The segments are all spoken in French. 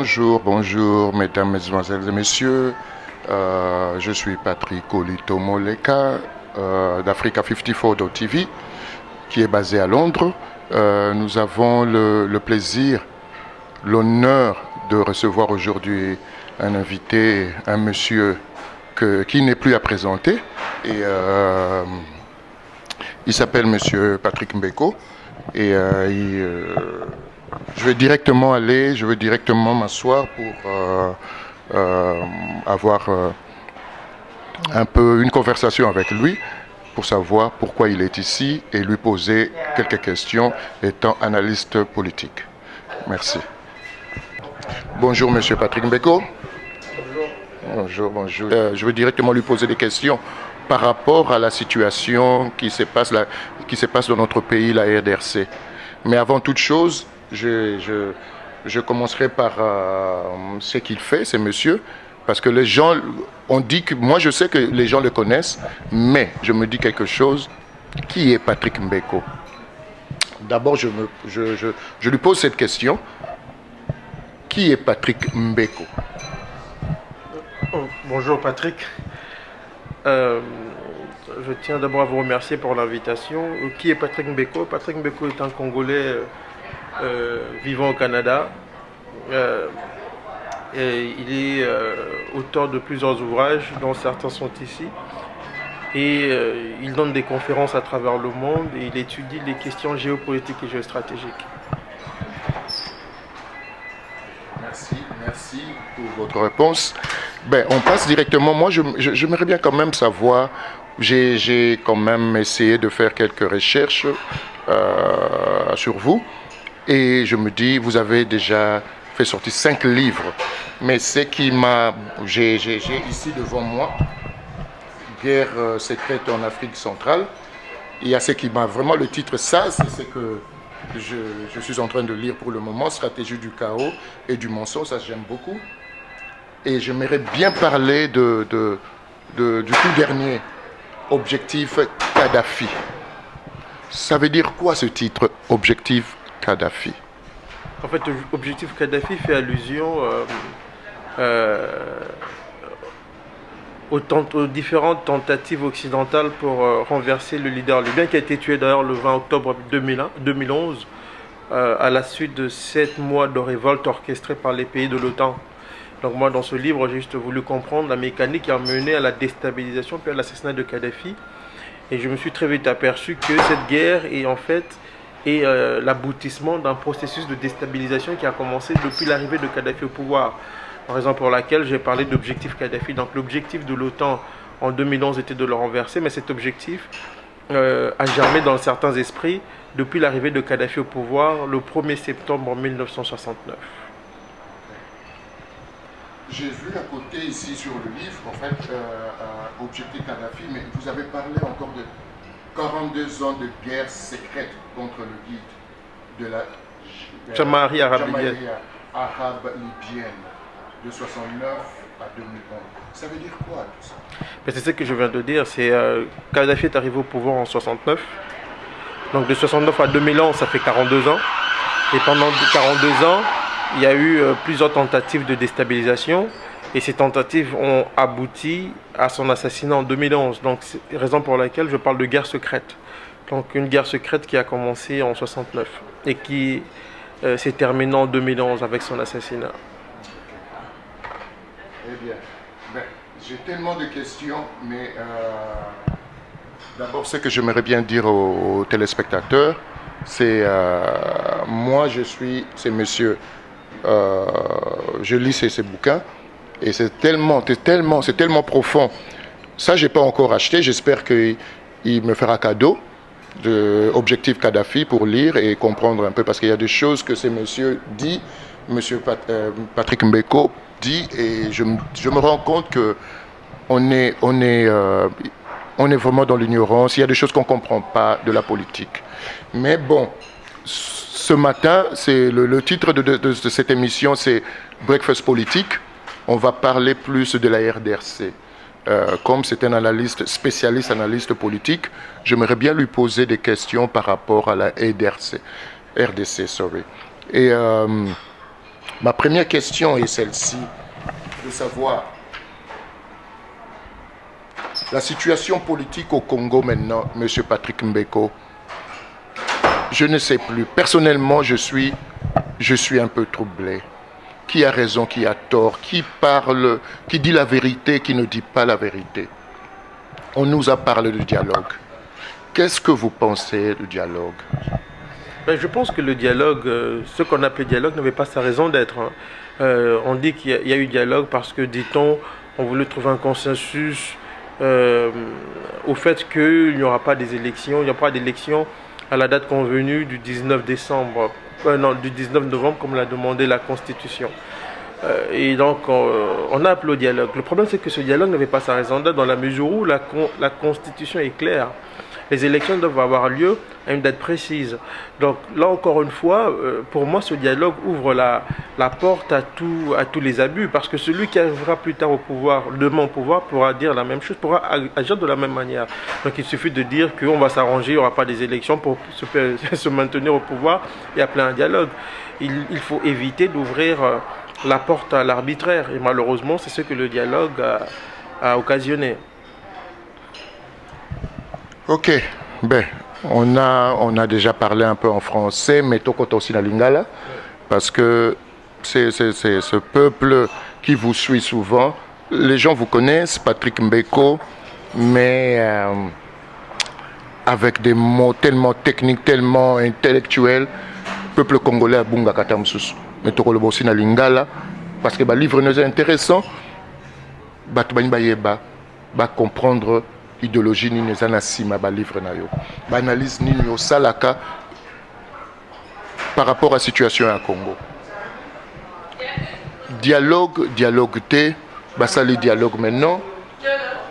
Bonjour, mesdames, mesdemoiselles et messieurs. Je suis Patrick Olito Moleka d'Africa 54.tv qui est basé à Londres. Nous avons le plaisir, l'honneur de recevoir aujourd'hui un invité, un monsieur qui n'est plus à présenter. Et il s'appelle monsieur Patrick Mbeko. Et je vais directement m'asseoir pour avoir un peu une conversation avec lui pour savoir pourquoi il est ici et lui poser quelques questions étant analyste politique. Merci. Bonjour monsieur Patrick Mbeko. Bonjour. Je vais directement lui poser des questions par rapport à la situation qui se passe dans notre pays, la RDRC. Mais avant toute chose, je commencerai par ce qu'il fait, ce monsieur, parce que les gens, on dit que, moi je sais que les gens le connaissent, mais je me dis quelque chose, qui est Patrick Mbeko? D'abord, je lui pose cette question, qui est Patrick Mbeko? Bonjour Patrick. Je tiens d'abord à vous remercier pour l'invitation. Qui est Patrick Mbeko? Patrick Mbeko est un Congolais vivant au Canada. Et il est auteur de plusieurs ouvrages, dont certains sont ici. Et il donne des conférences à travers le monde et il étudie les questions géopolitiques et géostratégiques. Merci pour votre réponse. On passe directement. Moi, j'aimerais bien quand même savoir. J'ai quand même essayé de faire quelques recherches sur vous. Et je me dis, vous avez déjà fait sortir 5 livres. Mais ce qui m'a... J'ai ici devant moi, Guerre secrète en Afrique centrale. Il y a ce qui m'a vraiment... Le titre, ça, c'est ce que je suis en train de lire pour le moment, Stratégie du chaos et du mensonge, ça j'aime beaucoup. Et j'aimerais bien parler du tout dernier, Objectif Kadhafi. Ça veut dire quoi ce titre, Objectif Kadhafi? En fait, Objectif Kadhafi fait allusion aux différentes tentatives occidentales pour renverser le leader libyen qui a été tué d'ailleurs le 20 octobre 2011 à la suite de 7 mois de révolte orchestrée par les pays de l'OTAN. Donc moi, dans ce livre, j'ai juste voulu comprendre la mécanique qui a mené à la déstabilisation puis à l'assassinat de Kadhafi. Et je me suis très vite aperçu que cette guerre est en fait l'aboutissement d'un processus de déstabilisation qui a commencé depuis l'arrivée de Kadhafi au pouvoir. Raison pour laquelle j'ai parlé d'objectif Kadhafi. Donc l'objectif de l'OTAN en 2011 était de le renverser, mais cet objectif a germé dans certains esprits depuis l'arrivée de Kadhafi au pouvoir le 1er septembre 1969. J'ai vu à côté ici sur le livre, en fait, Objectif Kadhafi, mais vous avez parlé encore de 42 ans de guerre secrète contre le guide de la Jamaïrie arabe libyenne, de 69 à 2011. Ça veut dire quoi tout ça? C'est ce que je viens de dire. C'est Kadhafi est arrivé au pouvoir en 69. Donc de 69 à 2011, ça fait 42 ans. Et pendant 42 ans, il y a eu plusieurs tentatives de déstabilisation et ces tentatives ont abouti à son assassinat en 2011. Donc c'est la raison pour laquelle je parle de guerre secrète. Donc une guerre secrète qui a commencé en 69 et qui s'est terminée en 2011 avec son assassinat. Eh bien, j'ai tellement de questions, mais d'abord ce que j'aimerais bien dire aux téléspectateurs, c'est moi c'est monsieur... je lis ces bouquins et c'est tellement profond. Ça, j'ai pas encore acheté. J'espère qu'il me fera cadeau de Objectif Kadhafi pour lire et comprendre un peu parce qu'il y a des choses que ce monsieur dit, monsieur Patrick Mbeko dit et je me rends compte que on est vraiment dans l'ignorance. Il y a des choses qu'on comprend pas de la politique. Mais bon. Ce matin, c'est le titre de cette émission, c'est Breakfast Politique. On va parler plus de la RDRC. Comme c'est un spécialiste analyste politique, j'aimerais bien lui poser des questions par rapport à la RDC. Et Ma première question est celle-ci, de savoir la situation politique au Congo maintenant, M. Patrick Mbeko. Je ne sais plus. Personnellement, je suis un peu troublé. Qui a raison, qui a tort, qui parle, qui dit la vérité, qui ne dit pas la vérité. On nous a parlé de dialogue. Qu'est-ce que vous pensez du dialogue? Je pense que le dialogue, ce qu'on appelait dialogue, n'avait pas sa raison d'être. On dit qu'il y a eu dialogue parce que, dit-on, on voulait trouver un consensus au fait qu'il n'y aura pas des élections, il n'y aura pas d'élections à la date convenue du 19 décembre, non, du 19 novembre, comme l'a demandé la Constitution. Et donc, on a appelé au dialogue. Le problème, c'est que ce dialogue n'avait pas sa raison d'être dans la mesure où la Constitution est claire. Les élections doivent avoir lieu à une date précise. Donc là, encore une fois, pour moi, ce dialogue ouvre la porte à tous les abus, parce que celui qui arrivera plus tard au pouvoir, demain au pouvoir, pourra dire la même chose, pourra agir de la même manière. Donc il suffit de dire qu'on va s'arranger, il n'y aura pas des élections pour se maintenir au pouvoir et appeler un dialogue. Il faut éviter d'ouvrir la porte à l'arbitraire, et malheureusement, c'est ce que le dialogue a occasionné. Ok, ben, on a déjà parlé un peu en français, mais Tokota aussi la lingala, parce que c'est ce peuple qui vous suit souvent. Les gens vous connaissent, Patrick Mbeko, mais avec des mots tellement techniques, tellement intellectuels, peuple congolais a bunga katamsus. Mais Tokolo aussi la lingala, parce que le livre nous est intéressant, ba comprendre idéologie ni nezana sima ba livre na yo ba analyse ni yo salaka par rapport à la situation à Congo. Dialogue té ba sali dialogue maintenant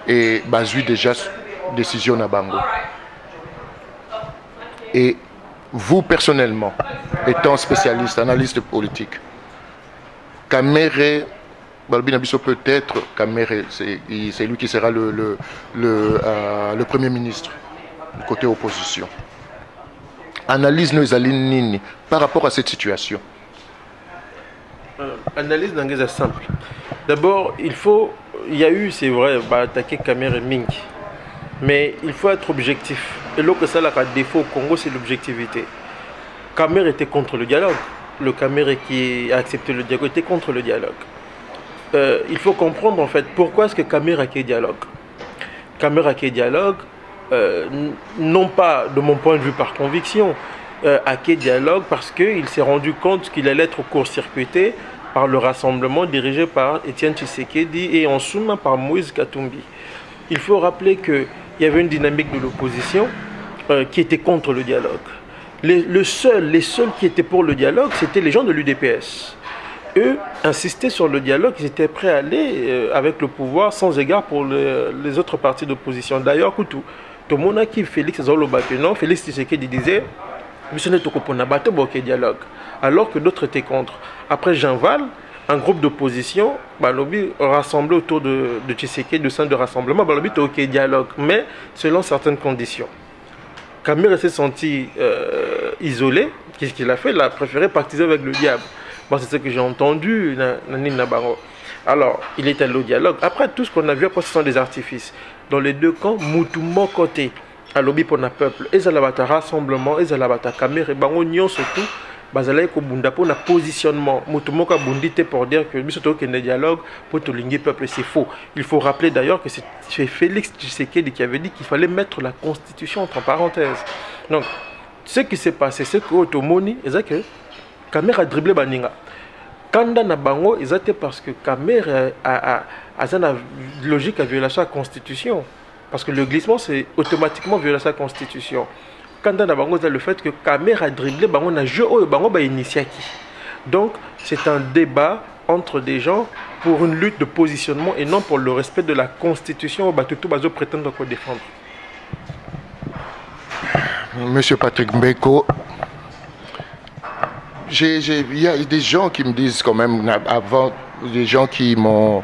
et bazui déjà décision na bango. Et vous personnellement, étant spécialiste, analyste politique, Kamere peut-être Kamere, c'est lui qui sera le Premier ministre du côté opposition. Analyse nos alines nini par rapport à cette situation. Analyse d'anglaise simple. D'abord, il y a eu, c'est vrai, attaquer Kamere Ming, mais il faut être objectif. Et là que ça, la défaut au Congo, c'est l'objectivité. Kamere était contre le dialogue. Le Kamere qui a accepté le dialogue était contre le dialogue. Il faut comprendre en fait pourquoi est-ce que Kamere a quitté dialogue. Kamere a quitté dialogue, non pas de mon point de vue par conviction, a quitté dialogue parce qu'il s'est rendu compte qu'il allait être court-circuité par le rassemblement dirigé par Étienne Tshisekedi et en sous-main par Moïse Katumbi. Il faut rappeler qu'il y avait une dynamique de l'opposition qui était contre le dialogue. Les seuls qui étaient pour le dialogue, c'était les gens de l'UDPS. Eux insistaient sur le dialogue, ils étaient prêts à aller avec le pouvoir sans égard pour les autres partis d'opposition. D'ailleurs, tout le monde a qui Félix Zolobakenon, Félix Tshisekedi disait dialogue, alors que d'autres étaient contre. Après Jean Val, un groupe d'opposition, rassemblé autour de Tshisekedi, au sein de rassemblement, dialogue, mais selon certaines conditions. Kamere s'est senti isolé. Qu'est-ce qu'il a fait? Il a préféré pactiser avec le diable. Bon, c'est ce que j'ai entendu. Alors, il est allé au dialogue. Après, tout ce qu'on a vu, après, ce sont des artifices. Dans les deux camps, Moutoumon côté, à lobby pour le peuple, et Zalabata rassemblement, et Zalabata Kamere, Bango surtout, Bazalaï ko bunda pour un positionnement. Moutoumon ka bundité pour dire que Bisoto qui est dialogue pour tout l'ingé peuple, c'est faux. Il faut rappeler d'ailleurs que c'est Félix Tshisekedi qui avait dit qu'il fallait mettre la constitution entre parenthèses. Donc, ce qui s'est passé, c'est que Otomoni, c'est que Kamere a dribblé Baninga. Kanda na bango, c'est parce que Kamere a une logique à violation de la constitution. Parce que le glissement, c'est automatiquement violation de la constitution. Kanda na bango, c'est le fait que Kamere a dribblé bango na jeu au bango ba initiaki. Donc, c'est un débat entre des gens pour une lutte de positionnement et non pour le respect de la constitution que tout bazo prétendre défendre. Monsieur Patrick Mbeko, il y a des gens qui me disent quand même, avant, des gens qui m'ont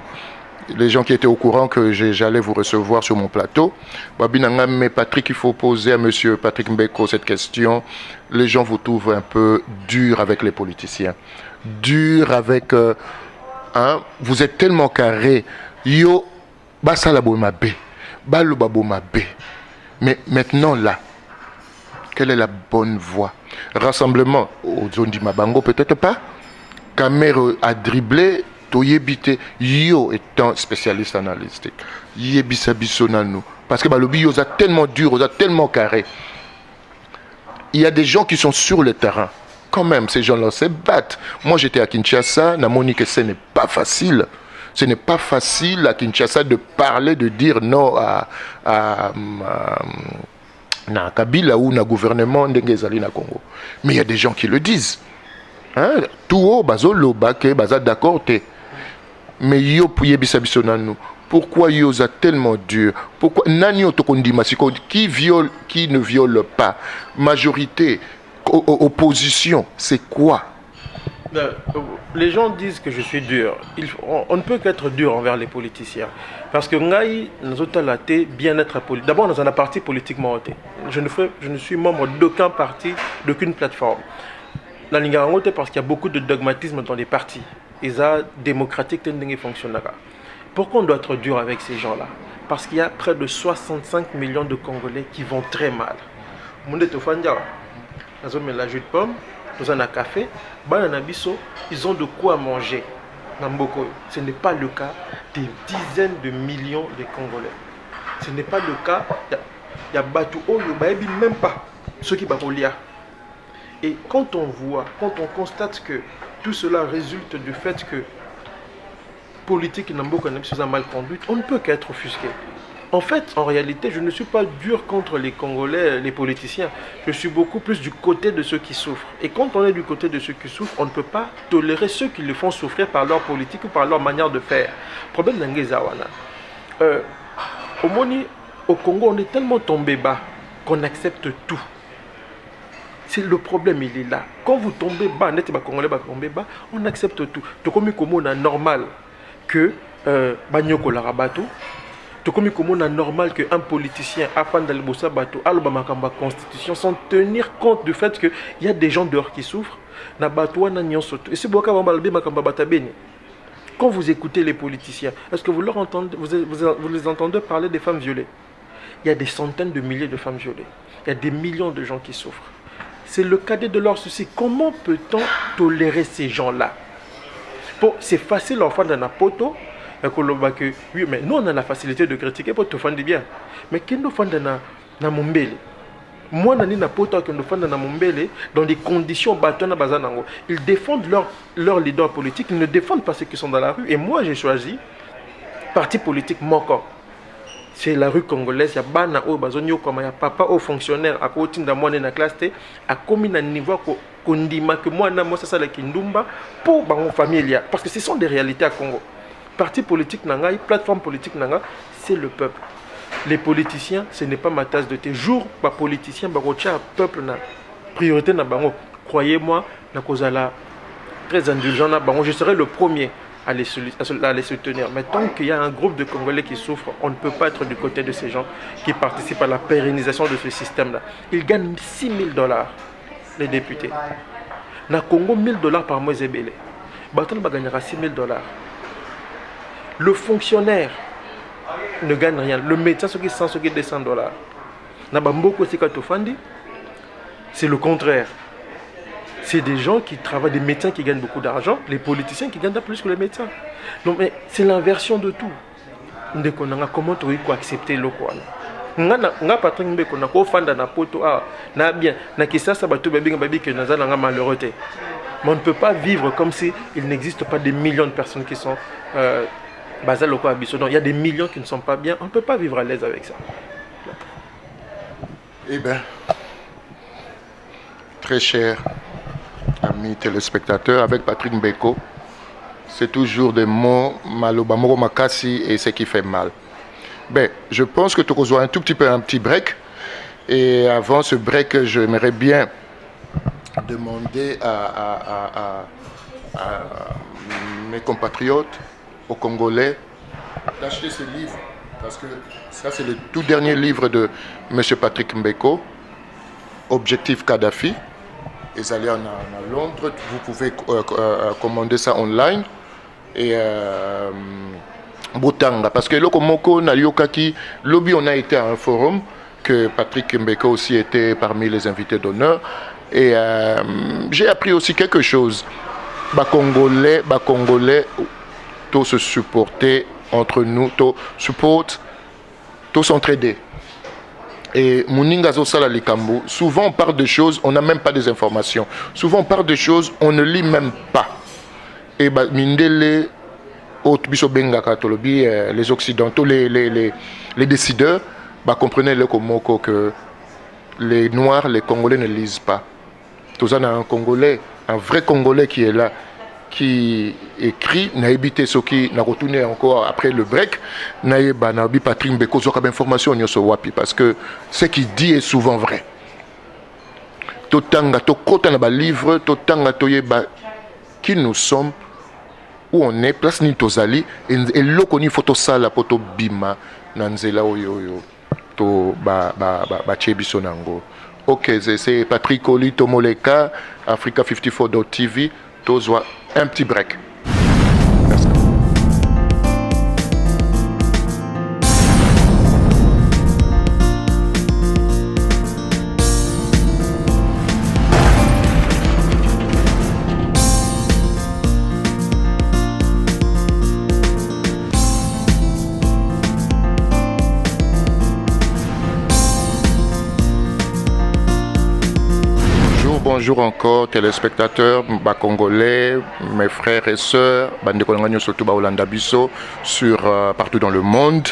les gens qui étaient au courant que j'allais vous recevoir sur mon plateau. Mais Patrick, il faut poser à monsieur Patrick Mbeko cette question. Les gens vous trouvent un peu dur avec les politiciens. Dur avec... vous êtes tellement carré. Yo, basalabo mabe. Balobabo mabe. Mais maintenant, là, quelle est la bonne voie? Rassemblement aux zones du Mabango, peut-être pas. Caméra a dribblé. Toyebite, yo étant spécialiste analytique, yebisa bisonano. Parce que le bio est tellement dur, tellement carré. Il y a des gens qui sont sur le terrain. Quand même, ces gens-là se battent. Moi, j'étais à Kinshasa, Namoni que ce n'est pas facile. Ce n'est pas facile à Kinshasa de parler, de dire non à Kabila ou à gouvernement d'Engezali na Congo. Mais il y a des gens qui le disent. Tout haut, bazolo, bake, baza d'accord, te. Mais yo pouye bisabisonano. Pourquoi yo a tellement dur? Pourquoi nani otokondima qui viole, qui ne viole pas? Majorité, opposition, c'est quoi? Les gens disent que je suis dur. On ne peut qu'être dur envers les politiciens. Parce que Ngaï, nous avons bien-être politique. D'abord, nous avons un parti politiquement voté. Je ne suis membre d'aucun parti, d'aucune plateforme. La Lingarangote, parce qu'il y a beaucoup de dogmatisme dans les partis. Ils ont démocratique, pourquoi on doit être dur avec ces gens-là? Parce qu'il y a près de 65 millions de Congolais qui vont très mal. Ils ont la jus de pomme, ils ont un café, ils ont de quoi manger. Ce n'est pas le cas des dizaines de millions de Congolais. Ce n'est pas le cas. Il y a Batou même pas ceux qui sont là. Et quand on voit, quand on constate que tout cela résulte du fait que politique Namboka a mal conduite, on ne peut qu'être offusqué. En fait, en réalité, je ne suis pas dur contre les Congolais, les politiciens. Je suis beaucoup plus du côté de ceux qui souffrent. Et quand on est du côté de ceux qui souffrent, on ne peut pas tolérer ceux qui les font souffrir par leur politique ou par leur manière de faire. Problème d'Angezawana. Au Congo, on est tellement tombé bas qu'on accepte tout. C'est le problème, il est là. Quand vous tombez bas, on accepte tout. C'est comme normal que Banyoko Larabato, c'est comme normal qu'un politicien, afin d'aller bosser bateau, Albamakamba Constitution, sans tenir compte du fait qu'il y a des gens dehors qui souffrent. Et c'est quand vous écoutez les politiciens, est-ce que vous leur entendez, vous les entendez parler des femmes violées? Il y a des centaines de milliers de femmes violées. Il y a des millions de gens qui souffrent. C'est le cadet de leur souci. Comment peut-on tolérer ces gens-là? Bon, c'est facile en fin d'un poto. Oui, mais nous on a la facilité de critiquer pour te faire du bien. Mais qui nous fait na Mumbele? Moi, nani na poto qui nous fait na Mumbele dans des conditions bâtonnes bazanango. Ils défendent leur leader politique. Ils ne défendent pas ceux qui sont dans la rue. Et moi, j'ai choisi parti politique Moko. C'est la rue congolaise, il y a bana o bazonyo comme il y a papa au fonctionnaire à côté de moi na classe té à commis un niveau kondima que moi ça la kindumba pour ba famille parce que ce sont des réalités à Congo. Parti politique nanga, plateforme politique nanga, c'est le peuple. Les politiciens, ce n'est pas ma tasse de thé. Jour pas politicien ba rocha peuple na priorité na bango. Croyez-moi, na kozala très indulgent na bango, je serai le premier à les soutenir. Mais tant qu'il y a un groupe de Congolais qui souffrent, on ne peut pas être du côté de ces gens qui participent à la pérennisation de ce système-là. Ils gagnent $6 000, les députés. Na Congo, $1 000 par mois, c'est belé. Baton va gagner $6 000. Le fonctionnaire ne gagne rien. Le médecin, ce qui est 100, ce qui est $200. Na Bamboko, c'est le contraire. C'est des gens qui travaillent, des médecins qui gagnent beaucoup d'argent, les politiciens qui gagnent plus que les médecins. Donc, mais c'est l'inversion de tout. Comment tu peux accepter le quoi? Nga Patrick Mbeko na ko fanda na poto na bien na kisasa bato babi que nazala nga malheureux. Mais on ne peut pas vivre comme si il n'existe pas des millions de personnes qui sont basées au quoi. Il y a des millions qui ne sont pas bien. On ne peut pas vivre à l'aise avec ça. Eh bien, très cher amis téléspectateurs, avec Patrick Mbeko, c'est toujours des mots maloba moro makasi et ce qui fait mal. Ben, je pense que tu reçois un tout petit peu un petit break. Et avant ce break, j'aimerais bien demander à mes compatriotes, aux Congolais, d'acheter ce livre, parce que ça c'est le tout dernier livre de M. Patrick Mbeko, Objectif Kadhafi. Ils allaient à Londres, vous pouvez commander ça online. Et Boutanga, parce que Lokomoko, Naliokaki, Lobby, on a été à un forum, que Patrick Mbeko aussi était parmi les invités d'honneur. Et j'ai appris aussi quelque chose. Congolais, tous se supporter entre nous, tous s'entraider. Et Mouninga Zosala Likambu, souvent on parle de choses, on n'a même pas des informations. Souvent on parle de choses, on ne lit même pas. Et Mindele, les Occidentaux, les décideurs, comprenaient le Komoko que les Noirs, les Congolais ne lisent pas. Tous on a un Congolais, un vrai Congolais qui est là, qui écrit, n'a habité ce qui n'a retourné encore après le break, n'a pas Patrick Mbeko, information parce que ce qu'il dit est souvent vrai. Totanga, tokota na ba livre, totanga toyeba qui nous sommes, où on est, place ni tozali, et lokoni photo sala poto bima, nanzela oyo, to ba chebiso nango. Ok, c'est Patrick Oli Tomoleka, Africa54.tv, tozwa un petit break. Merci. Bonjour encore téléspectateurs, congolais, mes frères et sœurs, surtout sur partout dans le monde,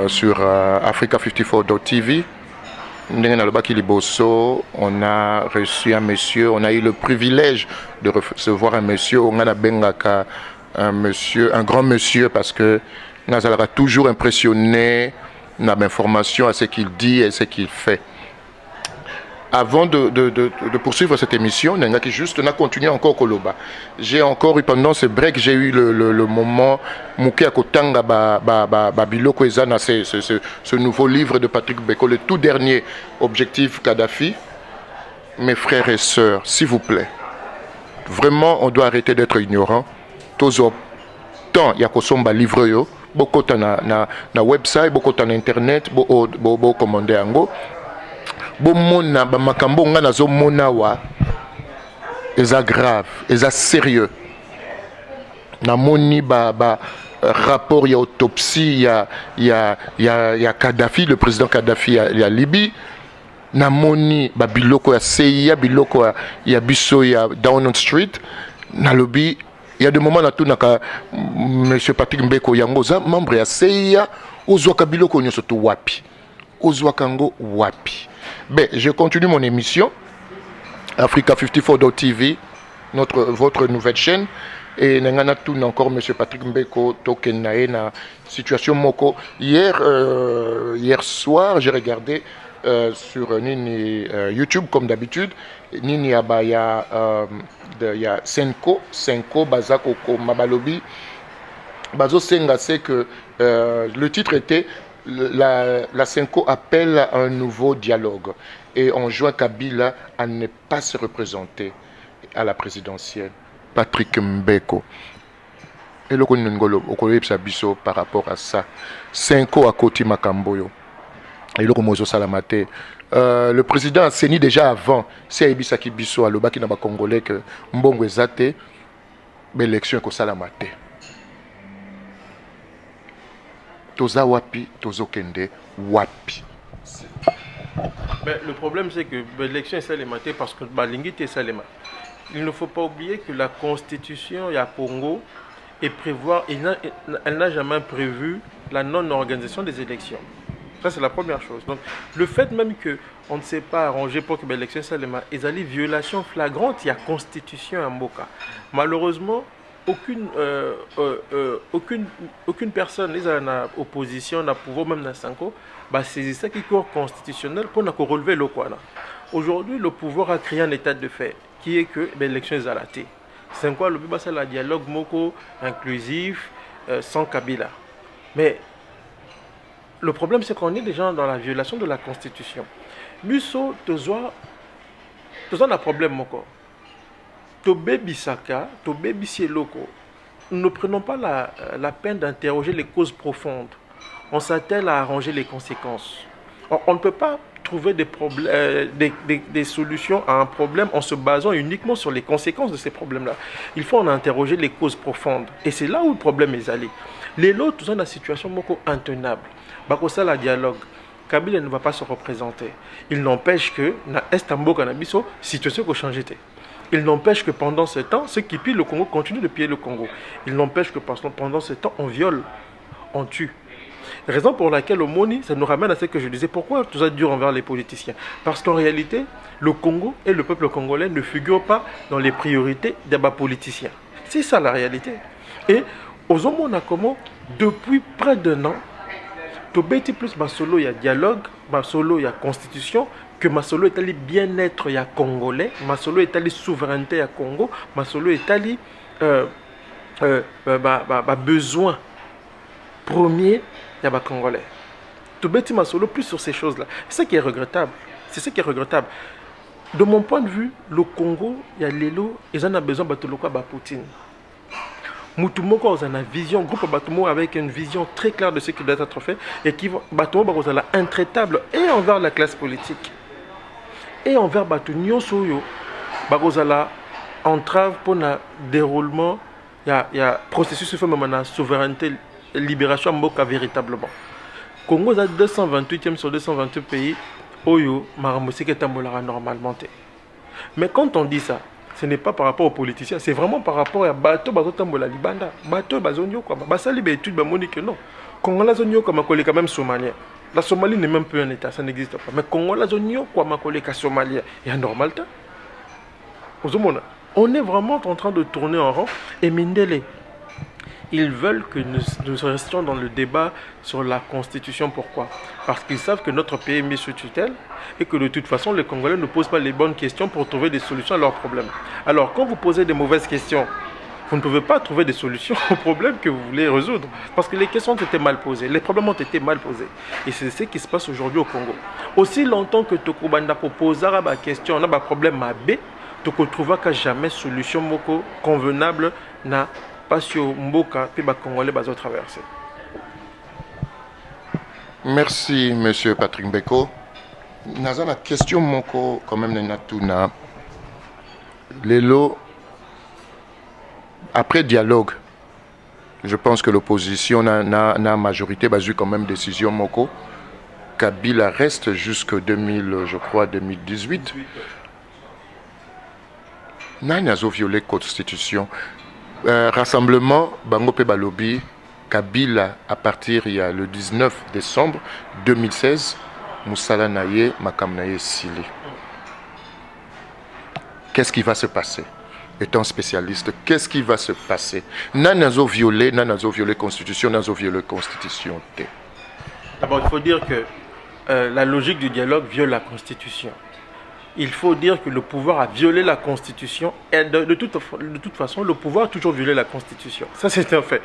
sur Africa54.tv. On a reçu un monsieur, on a eu le privilège de recevoir un monsieur, un grand monsieur, parce que nous avons toujours impressionné dans l'information à ce qu'il dit et ce qu'il fait. Avant de poursuivre cette émission, on a continué encore Koloba. J'ai encore eu pendant ce break, j'ai eu le moment Mouké Akotanga Biloko Ezana, ce nouveau livre de Patrick Mbeko, le tout dernier, Objectif Kadhafi. Mes frères et sœurs, s'il vous plaît, vraiment on doit arrêter d'être ignorant. Tozo tant il y a Kosomba livre yo, beaucoup na website, beaucoup na internet, beaucoup commander ango. Bomona bamakambo nga nazomona wa eza grave, eza sérieux. Namoni rapport ya autopsie ya Kadhafi, le président Kadhafi ya Libye. Namoni biloko ya CIA, biloko ya biso ya Downing Street. Na lobby, il y a des moments na tout naka monsieur Patrick Mbeko yango za membre ya CIA ozwaka biloko nyoso to wapi. Ozwakango wapi. Ben, je continue mon émission, Africa54.tv, votre nouvelle chaîne. Et nous avons encore M. Patrick Mbeko, Tokenae, na situation Moko. Hier soir, j'ai regardé sur YouTube, comme d'habitude. Il y a Senko, Bazako, Mabalobi. Bazo Senga, c'est que le titre était la Senko appelle à un nouveau dialogue et on joint Kabila à ne pas se représenter à la présidentielle. Patrick Mbeko. Et le Koningolo, au par rapport à ça. Senko à Koti Makamboyo. Et le Komozo Salamate. Le président a saigné déjà avant. C'est Ebisaki Biso à l'Obaki Naba Congolais que Mbongo Ezate, l'élection est Salamate. Toza wapi, tozo kende wapi. Le problème c'est que l'élection est salématée parce que l'ingité est salématée. Il ne faut pas oublier que la constitution ya Congo est prévoir, elle n'a jamais prévu la non-organisation des élections. Ça c'est la première chose. Donc le fait même qu'on ne s'est pas arrangé pour que l'élection soit salématée, il y a des violations flagrantes, il y a constitution à Mboka. Malheureusement, aucune personne les en opposition n'a pouvoir même dans Sanko c'est ça qui est corps constitutionnel pour relever le quoi. Aujourd'hui le pouvoir a créé un état de fait qui est que l'élection est alatée. C'est quoi le but, c'est le dialogue moko inclusif, sans Kabila. Mais le problème, c'est qu'on est déjà dans la violation de la Constitution. Biso, tozoa un problème, moko. Tobé Bisaka, Tobé Bissieloko. Nous ne prenons pas la peine d'interroger les causes profondes. On s'attelle à arranger les conséquences. On ne peut pas trouver des solutions à un problème en se basant uniquement sur les conséquences de ces problèmes-là. Il faut en interroger les causes profondes. Et c'est là où le problème est allé. Les lots, tout ça, dans la situation intenable. Bakosa la dialogue. Kabila ne va pas se représenter. Il n'empêche que, na Estambo Kanabiso, situation qui a changé. Il n'empêche que pendant ce temps, ceux qui pillent le Congo continuent de piller le Congo. Il n'empêche que pendant ce temps, on viole, on tue. Raison pour laquelle au Moni, ça nous ramène à ce que je disais. Pourquoi tout ça dur envers les politiciens? Parce qu'en réalité, le Congo et le peuple congolais ne figurent pas dans les priorités des politiciens. C'est ça la réalité. Et aux Omona Como, depuis près d'un an, Tobeti plus Masolo, il y a dialogue, Masolo, il y a constitution, que Masolo est allé bien-être, il y a Congolais, Masolo est allé souveraineté à Congo, Masolo est allé besoin premier, il y a Congolais. Tobeti Masolo plus sur ces choses-là. C'est ça qui est regrettable. C'est ça qui est regrettable. De mon point de vue, le Congo, il y a l'élo, ils en ont besoin de Poutine. Moutoumoko a une vision, groupe Batomo avec une vision très claire de ce qui doit être fait et qui Batomo est intraitable et envers la classe politique et envers Batunyo Soyo. Bagozala entrave pour le déroulement, il y a processus de souveraineté et libération Mboka véritablement. Congo a 228e sur 228 pays, Oyo, Maramosike Tambolara normalement. Mais quand on dit ça, ce n'est pas par rapport aux politiciens, c'est vraiment par rapport à Bato Bazotambola Libanda. Bato Bazonyo quoi. Basali Bétude Bamoni que non. Congo Zonyo comme collègue quand même somalien. La Somalie n'est même plus un état, ça n'existe pas. Mais Congo Zonyo comme collègue somalien. Il y a normal temps. On est vraiment en train de tourner en rond et Mindele. Ils veulent que nous restions dans le débat sur la Constitution. Pourquoi? Parce qu'ils savent que notre pays est mis sous tutelle et que de toute façon, les Congolais ne posent pas les bonnes questions pour trouver des solutions à leurs problèmes. Alors, quand vous posez des mauvaises questions, vous ne pouvez pas trouver des solutions aux problèmes que vous voulez résoudre. Parce que les questions ont été mal posées, les problèmes ont été mal posés. Et c'est ce qui se passe aujourd'hui au Congo. Aussi longtemps que Tokobanda posera la question, on a un problème à B, Toko trouvera qu'à jamais solution convenable n'a pas sur Mboka puis Congolais bazo traverser. Merci monsieur Patrick Beko. Naza la question moko quand même natuna. Lelo après dialogue, je pense que l'opposition n'a majorité basu quand même décision moko. Kabila reste jusque 2018. Nani azo violé constitution. Rassemblement Bango pe Balobi Kabila à partir il y a le 19 décembre 2016 Moussala Naye Makam Naye Sili. Qu'est-ce qui va se passer? Étant spécialiste, qu'est-ce qui va se passer? Nanazo violé constitution, nazo violé constitution. D'abord, il faut dire que la logique du dialogue viole la constitution. Il faut dire que le pouvoir a violé la Constitution et de toute façon, le pouvoir a toujours violé la Constitution. Ça, c'est un fait.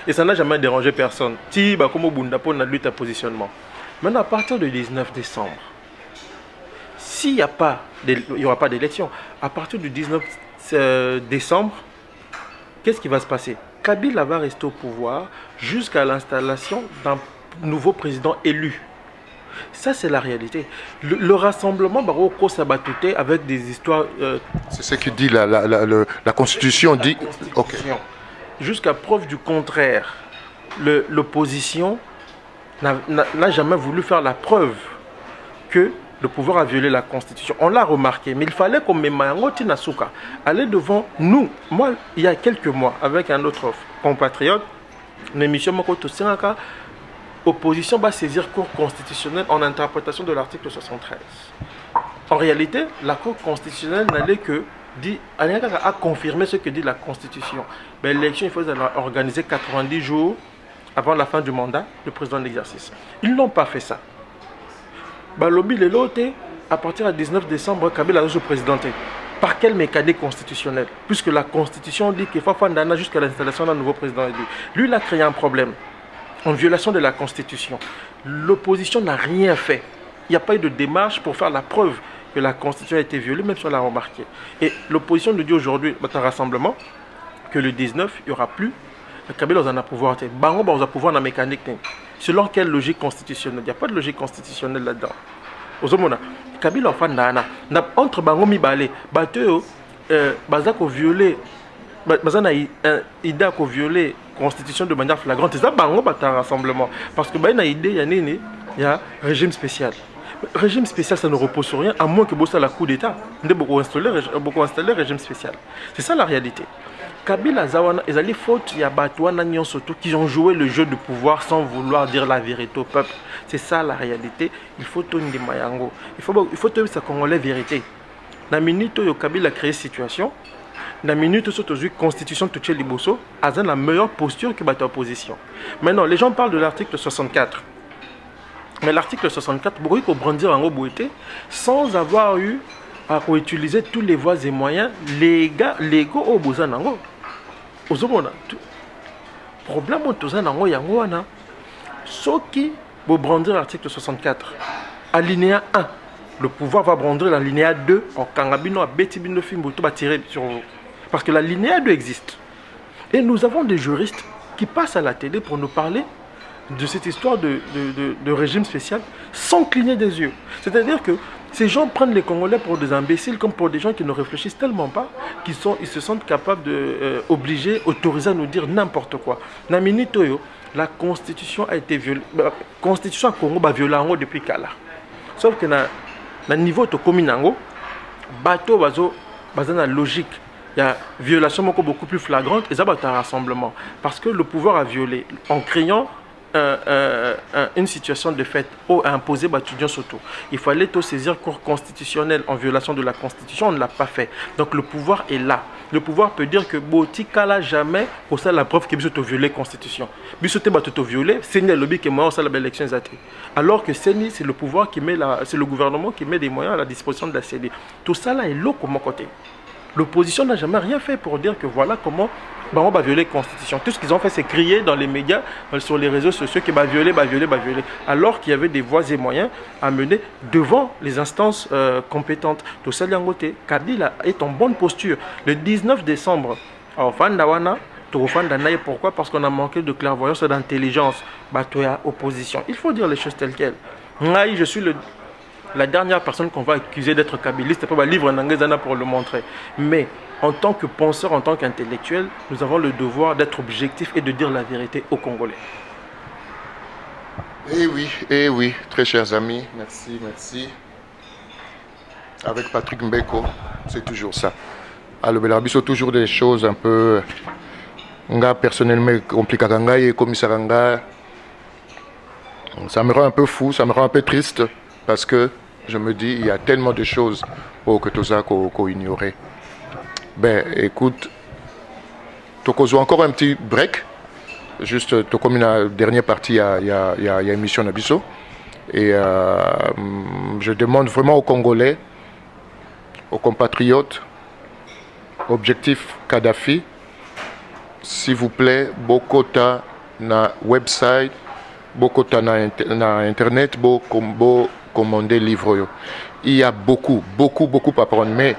Et ça n'a jamais dérangé personne. Si, comme au Bundapo, on a lutte à positionnement. Maintenant, à partir du 19 décembre, s'il n'y aura pas d'élection, à partir du 19 décembre, qu'est-ce qui va se passer? Kabila va rester au pouvoir jusqu'à l'installation d'un nouveau président élu. Ça, c'est la réalité. Le rassemblement Baroko Sabatouté avec des histoires... c'est ce que dit la Constitution. Dit. Constitution. Okay. Jusqu'à preuve du contraire, l'opposition n'a jamais voulu faire la preuve que le pouvoir a violé la Constitution. On l'a remarqué, mais il fallait qu'on Memango Nasuka aller devant nous. Moi, il y a quelques mois, avec un autre compatriote, une émission Mokoto Senaka, opposition va saisir Cour constitutionnelle en interprétation de l'article 73. En réalité, la Cour constitutionnelle n'allait que à confirmer ce que dit la Constitution. Mais l'élection, il faut organiser 90 jours avant la fin du mandat du président de l'exercice. Ils n'ont pas fait ça. Balobi Lelote, à partir du 19 décembre, Kabila a se présidenté. Par quel mécanisme constitutionnel? Puisque la Constitution dit qu'il faut faire jusqu'à l'installation d'un nouveau président élu. Lui, il a créé un problème en violation de la Constitution. L'opposition n'a rien fait. Il n'y a pas eu de démarche pour faire la preuve que la Constitution a été violée, même si on l'a remarqué. Et l'opposition nous dit aujourd'hui, dans un rassemblement, que le 19, il n'y aura plus. Le Kabila en a pouvoir. Bango va pouvoir dans la mécanique. Selon quelle logique constitutionnelle? Il n'y a pas de logique constitutionnelle là-dedans. Ozomona, Kabila en nana. Entre Bango Mibale, Bateo, Bazako violé, Bazana Ida ko violé constitution de manière flagrante. C'est ça Bango bata rassemblement. Parce que Baina idée, il y a régime spécial. Régime spécial, ça ne repose sur rien, à moins que Bossa la coup d'État. On a beaucoup installé régime spécial. C'est ça la réalité. Kabila Zawana, ils allaient faute, il y a Batouana Nyon Soto qui ont joué le jeu de pouvoir sans vouloir dire la vérité au peuple. C'est ça la réalité. Il faut tourner des mayango. Il faut tourner sa congolais vérité. La minute où Kabila a créé situation, la minute où la constitution de Touché Liboso a la meilleure posture que battre opposition. Maintenant, les gens parlent de l'article 64. Mais l'article 64, beaucoup de brandir en Obouété, sans avoir eu à utiliser tous les voies et moyens légaux au Bouzanango. Ozomona, problème au Tozanango Yangoana. Ceux qui vont brandir l'article 64, alinéa 1, le pouvoir va brandir l'alinéa 2 en Kangabino, à Betibino Fimboto, va tirer sur vous. Parce que l'alinéa 2 existe. Et nous avons des juristes qui passent à la télé pour nous parler de cette histoire de régime spécial sans cligner des yeux. C'est-à-dire que ces gens prennent les Congolais pour des imbéciles comme pour des gens qui ne réfléchissent tellement pas qu'ils se sentent capables d'obliger, autorisés à nous dire n'importe quoi. Namini Toyo, la Constitution a été violée. La Constitution à Congo a violé depuis Kala. Sauf que dans le niveau de Kominango, bateau bazo la logique. Il y a violation beaucoup plus flagrante et ça va être un rassemblement. Parce que le pouvoir a violé en créant une situation de fait imposée par l'étudiant surtout. Il fallait tout saisir cours constitutionnel en violation de la Constitution, on ne l'a pas fait. Donc le pouvoir est là. Le pouvoir peut dire que Botika là jamais pour ça la preuve que Bisoto violé la Constitution. Bisoto Batoto violé, c'est le lobby qui est mort, ça la élection alors que c'est le pouvoir qui met c'est le gouvernement qui met des moyens à la disposition de la CENI. Tout ça là est lourd comme mon côté. L'opposition n'a jamais rien fait pour dire que voilà comment on va violer la Constitution. Tout ce qu'ils ont fait, c'est crier dans les médias, sur les réseaux sociaux, que va violer. Alors qu'il y avait des voies et moyens à mener devant les instances compétentes. Tout ça, Kabila est en bonne posture. Le 19 décembre, à Fandawana, pourquoi? Parce qu'on a manqué de clairvoyance et d'intelligence. Opposition. Il faut dire les choses telles quelles. Je suis la dernière personne qu'on va accuser d'être kabiliste, c'est pas livre Nangezana pour le montrer. Mais en tant que penseur, en tant qu'intellectuel, nous avons le devoir d'être objectif et de dire la vérité aux Congolais. Eh oui, très chers amis, merci. Avec Patrick Mbeko, c'est toujours ça. À le Bélarbi, c'est toujours des choses un peu. Personnellement, compliquées, et commissaire. Ça me rend un peu fou, ça me rend un peu triste. Parce que je me dis, il y a tellement de choses que tout ça qu'on ignorait. Ben, écoute, Tokozo, encore un petit break. Juste, comme une dernière partie, il y a émission Nabiso. Et je demande vraiment aux Congolais, aux compatriotes, objectif Kadhafi, s'il vous plaît, Bokota na website, Bokota na internet, commander livre. Il y a beaucoup à prendre. Mais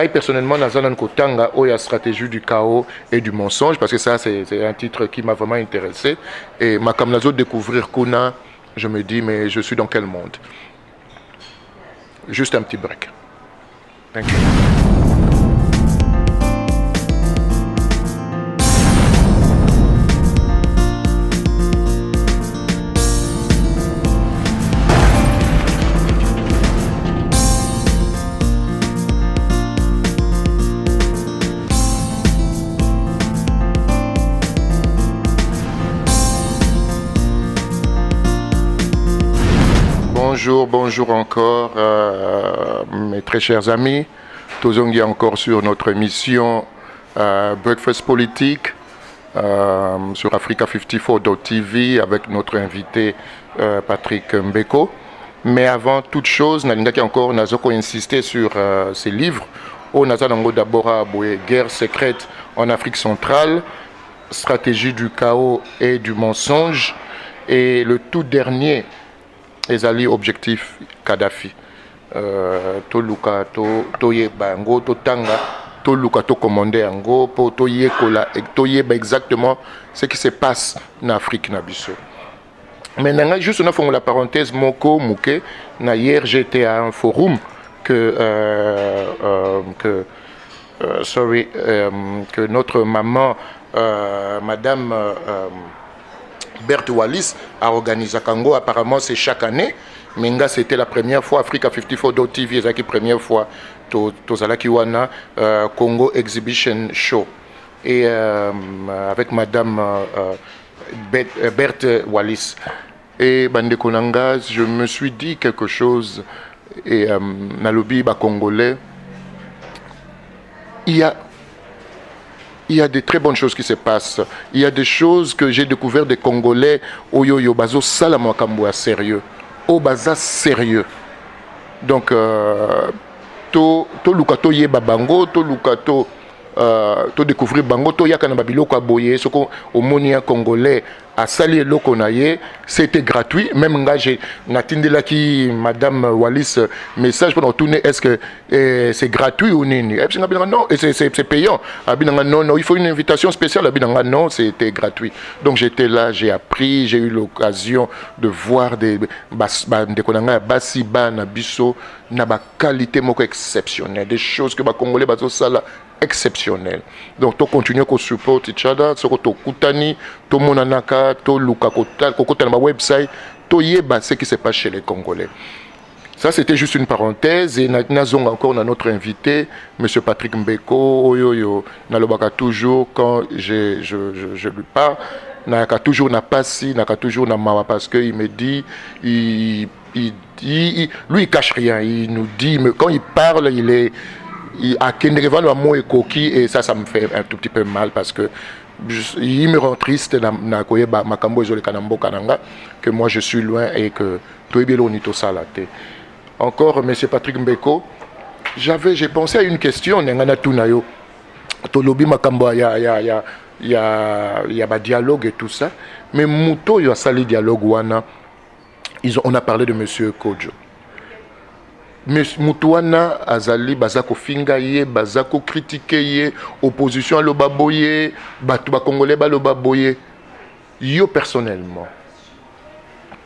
personnellement, il y a stratégie du chaos et du mensonge, parce que ça, c'est un titre qui m'a vraiment intéressé. Et ma kamnazo découvrir Kuna, je me dis, mais je suis dans quel monde? Juste un petit break. Thank you. Bonjour encore, mes très chers amis. Tozongi encore sur notre émission Breakfast Politique sur Africa 54.tv avec notre invité Patrick Mbeko. Mais avant toute chose, Nalingaki encore Nazoko insisté sur ces livres au Nazanango d'abord à Aboué, guerre secrète en Afrique centrale, stratégie du chaos et du mensonge, et le tout dernier, les alliés objectifs Kadhafi. Toluka, Toyeba, Ngo, Totanga, Toluka, to commandé Ango, pour Toyekola, et Toyeba exactement ce qui se passe en Afrique, Nabiso. Maintenant, juste on a fait la parenthèse, Moko, Mouké, hier j'étais à un forum que notre maman, Madame Berthe Wallis, a organisé à Congo. Apparemment, c'est chaque année. Mais c'était la première fois. Africa 54 TV, c'est la première fois. Tozalakiwana Congo Exhibition Show. Et avec Madame Berthe Wallis. Et Bandekonanga, je me suis dit quelque chose. Et Nalobi, Congolais. Il y a des très bonnes choses qui se passent. Il y a des choses que j'ai découvert des Congolais. Oyoyo, bazo salamokamboa sérieux. Au baza sérieux. Donc, to lukato ye babango, to lukato to découvrir bango, to yakana babiloko aboye, soko omonia congolais a sali loko naye, c'était gratuit. Même engagé, natindela ki Madame Wallis message pour tourner, est-ce que c'est gratuit ou non? Non, c'est payant. Non, il faut une invitation spéciale. Non, c'était gratuit. Donc j'étais là, j'ai appris, j'ai eu l'occasion de voir des basiba na biso na ba qualité moko exceptionnelle, des choses que ba congolais bazo sala exceptionnel. Donc, tu continues à supporter each other, tu kutani, tu monanaka, tu luka kokota na website, tu yeba ce qui se passe chez les Congolais. Ça, c'était juste une parenthèse. Et nous avons encore notre invité, M. Patrick Mbeko, Oyoyo, Nalobaka toujours, quand je lui parle, Naka toujours n'a pas si, Naka toujours n'a mawa, parce qu'il me dit, lui, il cache rien. Il nous dit, mais quand il parle, il est. À Kendrevan, le mot est coquille, et ça me fait un tout petit peu mal parce que il me rend triste que moi je suis loin et que encore M. Patrick Mbeko, j'ai pensé à une question, il y a dialogue et tout ça, mais Mouto, il y a sali dialogue, on a parlé de M. Kodjo. Mutuana azali bazako finga ye bazako critiquer ye opposition à l'obaboye batu ba congolais ba l'obaboye yo personnellement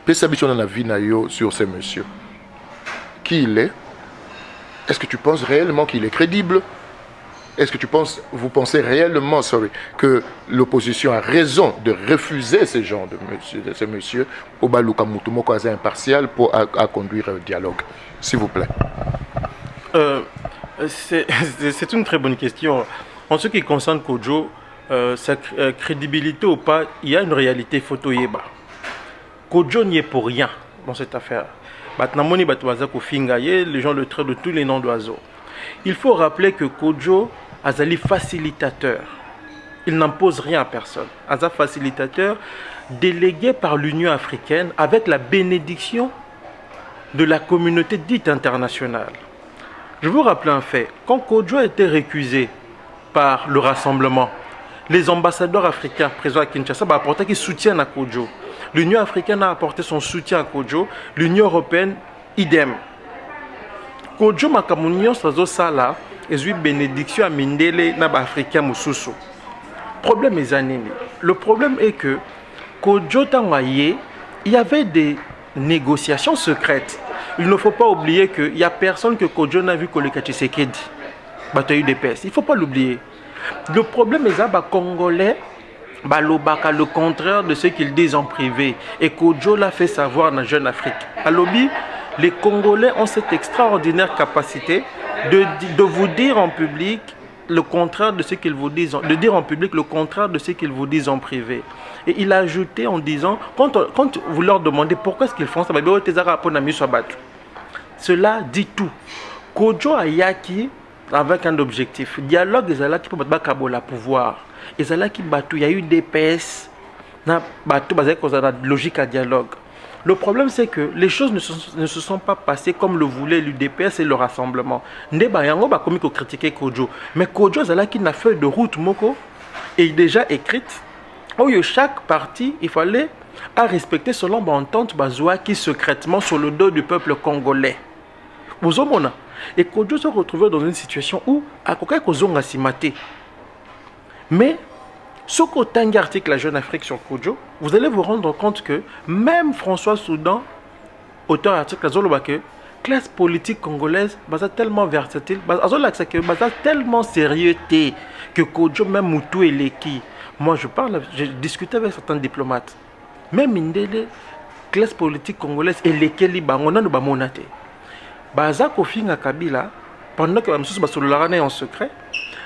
pesa biso na vie na yo sur ce monsieur qui il est-ce que tu penses réellement qu'il est crédible? Est-ce que vous pensez réellement que l'opposition a raison de refuser ce genre de ce monsieur Obaluka Mutumoko assez impartial pour à conduire un dialogue? S'il vous plaît. C'est une très bonne question. En ce qui concerne Kodjo, sa crédibilité ou pas, il y a une réalité photoyeba. Kodjo n'y est pour rien dans cette affaire. Les gens le traitent de tous les noms d'oiseaux. Il faut rappeler que Kodjo Azali facilitateur. Il n'impose rien à personne. Azali facilitateur délégué par l'Union africaine avec la bénédiction de la communauté dite internationale. Je vous rappelle un fait. Quand Kodjo a été récusé par le rassemblement, les ambassadeurs africains présents à Kinshasa ont apporté qu'ils soutiennent à Kodjo. L'Union africaine a apporté son soutien à Kodjo. L'Union européenne, idem. Kodjo Makamunio Sazo Sala et une bénédiction à Mindele Naba Africain Moussousou. Problème est anime. Le problème est que Kodjo Tangaye, il y avait des négociations secrètes. Il ne faut pas oublier qu'il n'y a personne que Kodjo n'a vu que le Kachisekedi. Il ne faut pas l'oublier. Le problème est que les Congolais, le contraire de ce qu'ils disent en privé. Et Kodjo l'a fait savoir dans la Jeune Afrique. À l'objet, les Congolais ont cette extraordinaire capacité de vous dire en public le contraire de ce qu'ils vous disent, de dire en public le contraire de ce qu'ils vous disent en privé. Et il a ajouté en disant, quand vous leur demandez pourquoi est-ce qu'ils font ça, cela dit tout. Kodjo Ayaki avec un objectif. Dialogue, ils allaient qui peut battre la pouvoir. Ils allaient qui battent. Il y a eu des PS, na battu basé sur la logique à dialogue. Le problème, c'est que les choses ne se sont pas passées comme le voulait l'UDPS et le Rassemblement. Ndeba yango ba komi ko critiquer Kodjo, mais Kodjo zala qui n'a feuille de route moko est déjà écrite. Où chaque parti, il fallait à respecter selon l'entente bazoua qui secrètement sur le dos du peuple congolais. Vous avez et Kodjo se retrouvait dans une situation où à quoi kozonga simate. Mais ce côté article La Jeune Afrique sur Kodjo, vous allez vous rendre compte que même François Soudan, auteur article que classe politique congolaise, basa tellement versatile, basa tellement sérieux que Kodjo même Moutou et Leki. Moi j'ai discuté avec certains diplomates. Même Indele, classe politique congolaise et Lekeli bangona no bamonate. Baza Kofinga Kabila, pendant que Bamsous Basololana en secret,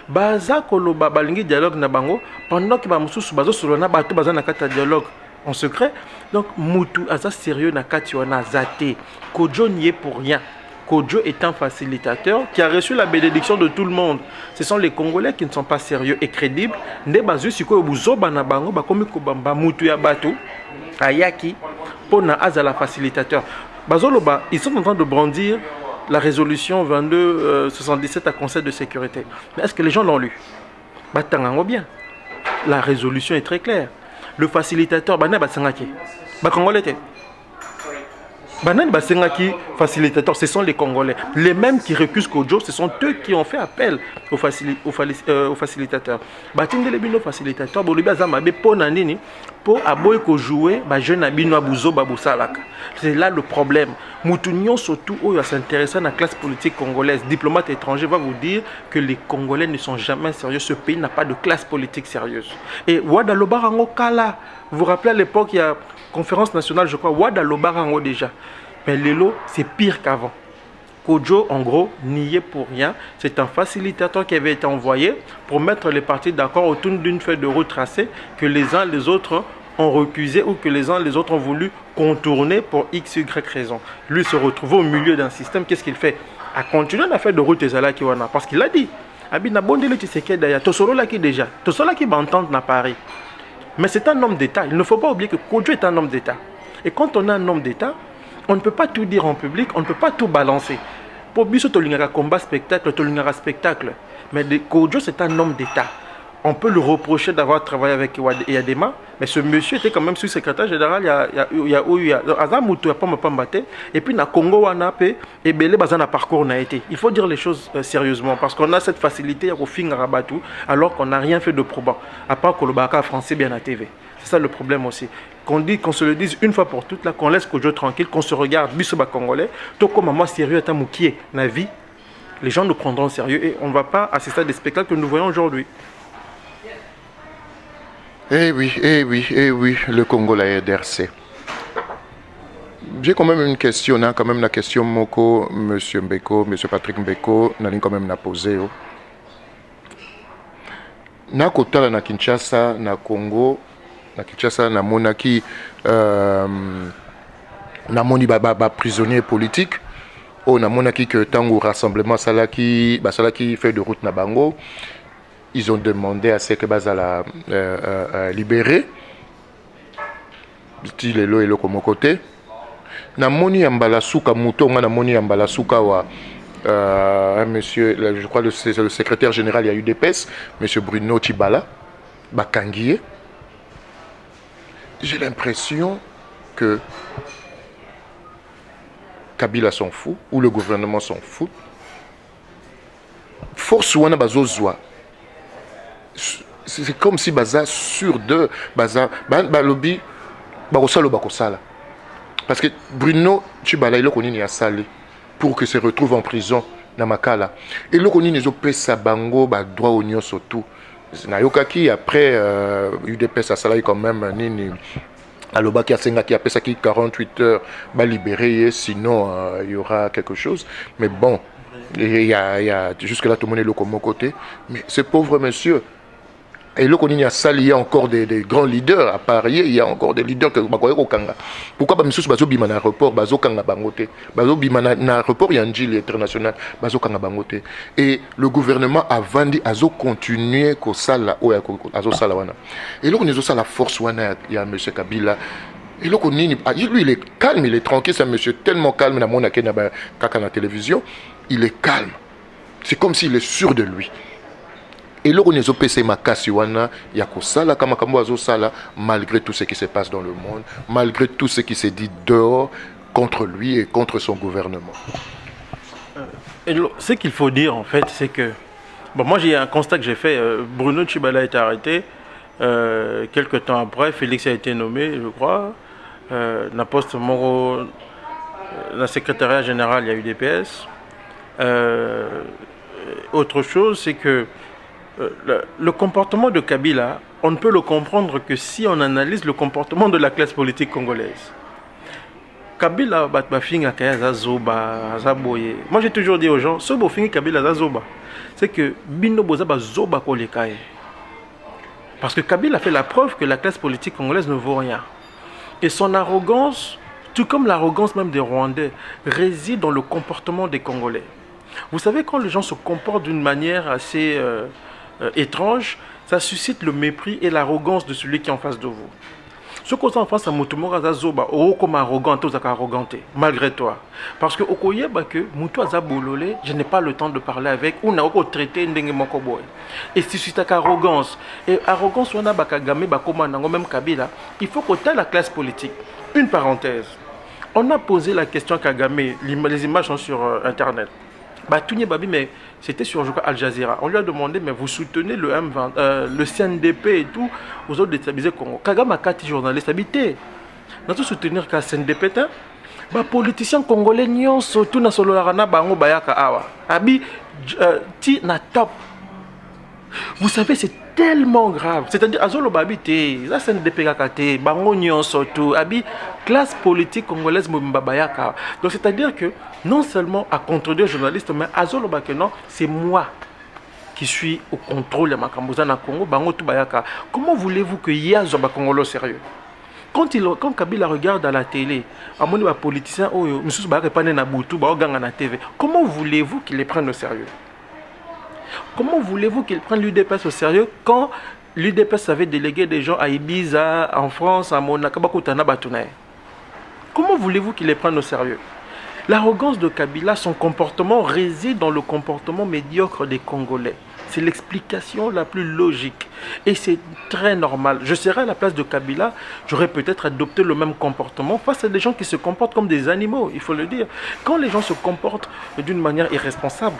Baza Koloba balingi dialogue na bango pendant que Bamsous Basololana bato baza na kata dialogue en secret. Donc Moutou aza sérieux na kati wana zate. Kodjo n'y est pour rien. Kodjo est un facilitateur qui a reçu la bénédiction de tout le monde. Ce sont les Congolais qui ne sont pas sérieux et crédibles. Nde bazu siko buzoba na bango bakomi kobamba Moutou ya bato ayaki pona azala facilitateur. Bazoloba, ils sont en train de brandir la résolution 2277 à Conseil de sécurité. Mais est-ce que les gens l'ont lu? Batangango bien. La résolution est très claire. Le facilitateur, Bana Basangaki. Bakongolais. Banan Basengaki, facilitateur, ce sont les Congolais. Les mêmes qui récusent Kodjo, ce sont eux qui ont fait appel au facilitateur. Batinde les bino facilitateurs, Bolibia Zamabe, pour Nandini, pour aboy ko jouer, jeune abino abuzo babusalaka. C'est là le problème. Moutounion, surtout, où il s'intéresse à la classe politique congolaise, diplomate étranger, va vous dire que les Congolais ne sont jamais sérieux. Ce pays n'a pas de classe politique sérieuse. Et Wadalobarango Kala, vous vous rappelez à l'époque, il y a conférence nationale, je crois, Wadalobarango déjà. Mais Lelo, c'est pire qu'avant. Kodjo, en gros, n'y est pour rien. C'est un facilitateur qui avait été envoyé pour mettre les partis d'accord autour d'une feuille de route tracée que les uns les autres ont recusé ou que les uns les autres ont voulu contourner pour x, y raison. Lui se retrouve au milieu d'un système. Qu'est-ce qu'il fait? À continuer la feuille de route Ezala Kiwana. Parce qu'il a dit, Abina Bondele Tshisekedi d'ailleurs, Tosolo là qui déjà, Tosolo qui va entendre na Paris. Mais c'est un homme d'État. Il ne faut pas oublier que Kodjo est un homme d'État. Et quand on a un homme d'État, on ne peut pas tout dire en public, on ne peut pas tout balancer. Pour Bisso Tolingara combat spectacle, Tolingara spectacle. Mais Kodjo, c'est un homme d'État. On peut le reprocher d'avoir travaillé avec Yadema, mais ce monsieur était quand même sous-secrétaire général. Il y a Azamoutou, il n'y a pas de et puis, na Congo, et Belé, Bazana parcours n'a été. Il faut dire les choses sérieusement, parce qu'on a cette facilité au fin Rabatou, alors qu'on n'a rien fait de probant, à part que le Baka français bien à TV. C'est ça le problème aussi. Qu'on se le dise une fois pour toutes, là, qu'on laisse Kodjo tranquille, qu'on se regarde, Bissoba Congolais, tout comme moi sérieux, à Moukié, na vie, les gens nous prendront au sérieux et on ne va pas assister à des spectacles que nous voyons aujourd'hui. Eh oui, le Congo, la RDRC. J'ai quand même une question, hein, quand même la question Moko, Monsieur Mbeko, Monsieur Patrick Mbeko, n'a quand même posé. Na kotala na Kinshasa, na Congo, na Kinshasa, na monaki, na moni prisonnier politique. Oh, na monaki que tango rassemblement salaki fait de route na bango. Ils ont demandé à ce que Bazala libérer. Petit lelo et le comme côté. Na moni ambalasuka moutonga na moni ambalasuka wa monsieur, je crois le secrétaire général il y a eu des UDPS, monsieur Bruno Tibala, Bakangié. J'ai l'impression que Kabila s'en fout ou le gouvernement s'en fout. Force wana bazozwa. C'est comme si baza sur deux baza lobby bakosala parce que Bruno Tibala il a salé pour que se retrouve en prison na makala et le koni nezo pesa bango ba droit au nyo surtout na yokaki après UDPS a salé quand même nini aloba ki asenga ki apesa ki 48 heures ba libérer sinon il y aura quelque chose mais bon il y a jusque là tout le monde est là comme côté mais ce pauvre monsieur. Et là, il y a encore des grands leaders à Paris, il y a encore des leaders que pourquoi pas monsieur bazo bima na aéroport bazo kanga bangote bazo bima na aéroport yanjili international bazo kanga bangote et le gouvernement a vendu azo continuer ko sala o azo sala wana et là on est la force wana ya monsieur Kabila Et là, lui, il est calme, il est tranquille, c'est un monsieur tellement calme, dans mon la télévision, il est calme. C'est comme s'il est sûr de lui. Et là, on est au PC Makasiwana, Yakosala, Kamakambo Sala, malgré tout ce qui se passe dans le monde, malgré tout ce qui s'est dit dehors contre lui et contre son gouvernement. Et ce qu'il faut dire, en fait, c'est que... Bon, moi, j'ai un constat que j'ai fait. Bruno Tshibala a été arrêté. Quelques temps après, Félix a été nommé, je crois. Naposte Moro, le secrétariat général, il y a eu des PS. Autre chose, c'est que le comportement de Kabila, on ne peut le comprendre que si on analyse le comportement de la classe politique congolaise. Kabila, moi j'ai toujours dit aux gens, ce beau Kabila, c'est que Bino Bozaba Zoba Kolekaye. Parce que Kabila a fait la preuve que la classe politique congolaise ne vaut rien. Et son arrogance, tout comme l'arrogance même des Rwandais, réside dans le comportement des Congolais. Vous savez, quand les gens se comportent d'une manière assez étrange, ça suscite le mépris et l'arrogance de celui qui est en face de vous. Ce qu'on en face à Moutoumora Zazoba, comme arrogant, arroganté, malgré toi. Parce que que Moutou Azabolole, je n'ai pas le temps de parler avec, ou n'a pas traité Ndengemokoboy. Et si c'est ta arrogance, et arrogance, on a Bakagame, Bakoma, même Kabila, il faut qu'on ait la classe politique. Une parenthèse. On a posé la question à Kagame, les images sont sur Internet. Tounié Babi, mais c'était sur Al Jazeera. On lui a demandé, mais vous soutenez le M20, le CNDP et tout, aux autres déstabilisés Congo. Kagame a 4 journalistes habités. Nous avons soutenir le CNDP. Les politiciens congolais, surtout na solo rana bango bayaka awa. Abi ti na top. Vous savez, c'est tellement grave. C'est-à-dire, Azolo Babité, la CNDP kakate, bango nyon surtout, abi classe politique congolaise mbabayaka. Donc c'est-à-dire que non seulement à contredire les journalistes, mais Azolo Bakeno, c'est moi qui suis au contrôle de Makamboza na Congo, bango tout bayaka. Comment voulez-vous que Yazo Bakongolo sérieux? Quand Kabila regarde à la télé, à mon niveau politicien, comment voulez-vous qu'il les prenne au sérieux? Comment voulez-vous qu'il prenne l'UDPS au sérieux quand l'UDPS avait délégué des gens à Ibiza, en France, à Monaco, comment voulez-vous qu'il les prenne au sérieux? L'arrogance de Kabila, son comportement réside dans le comportement médiocre des Congolais. C'est l'explication la plus logique. Et c'est très normal. Je serais à la place de Kabila, j'aurais peut-être adopté le même comportement face à des gens qui se comportent comme des animaux, il faut le dire. Quand les gens se comportent d'une manière irresponsable,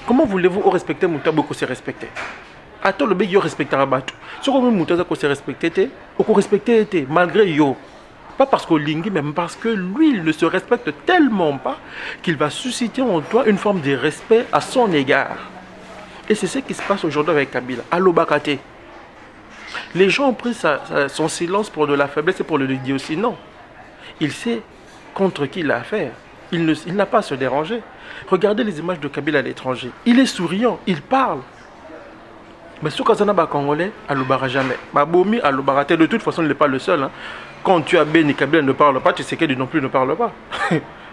comment voulez-vous respecter Moutabo qu'on s'est respecté? Attends, le mec, il respectera Batou. Si on Moutabo qu'on s'est respecté, on respecté, malgré yo. Pas parce qu'on lingui, mais parce que lui, il ne se respecte tellement pas qu'il va susciter en toi une forme de respect à son égard. Et c'est ce qui se passe aujourd'hui avec Kabila. Allo Bakate. Les gens ont pris son silence pour de la faiblesse et pour le dire aussi. Non. Il sait contre qui il a affaire. Il n'a pas à se déranger. Regardez les images de Kabila à l'étranger. Il est souriant, il parle. Mais ce Kazana Congolais, Alubara jamais. Babomi, Alubarate, de toute façon, il n'est pas le seul. Hein. Quand tu as Béni, Kabila ne parle pas, Tshisekedi non plus ne parle pas.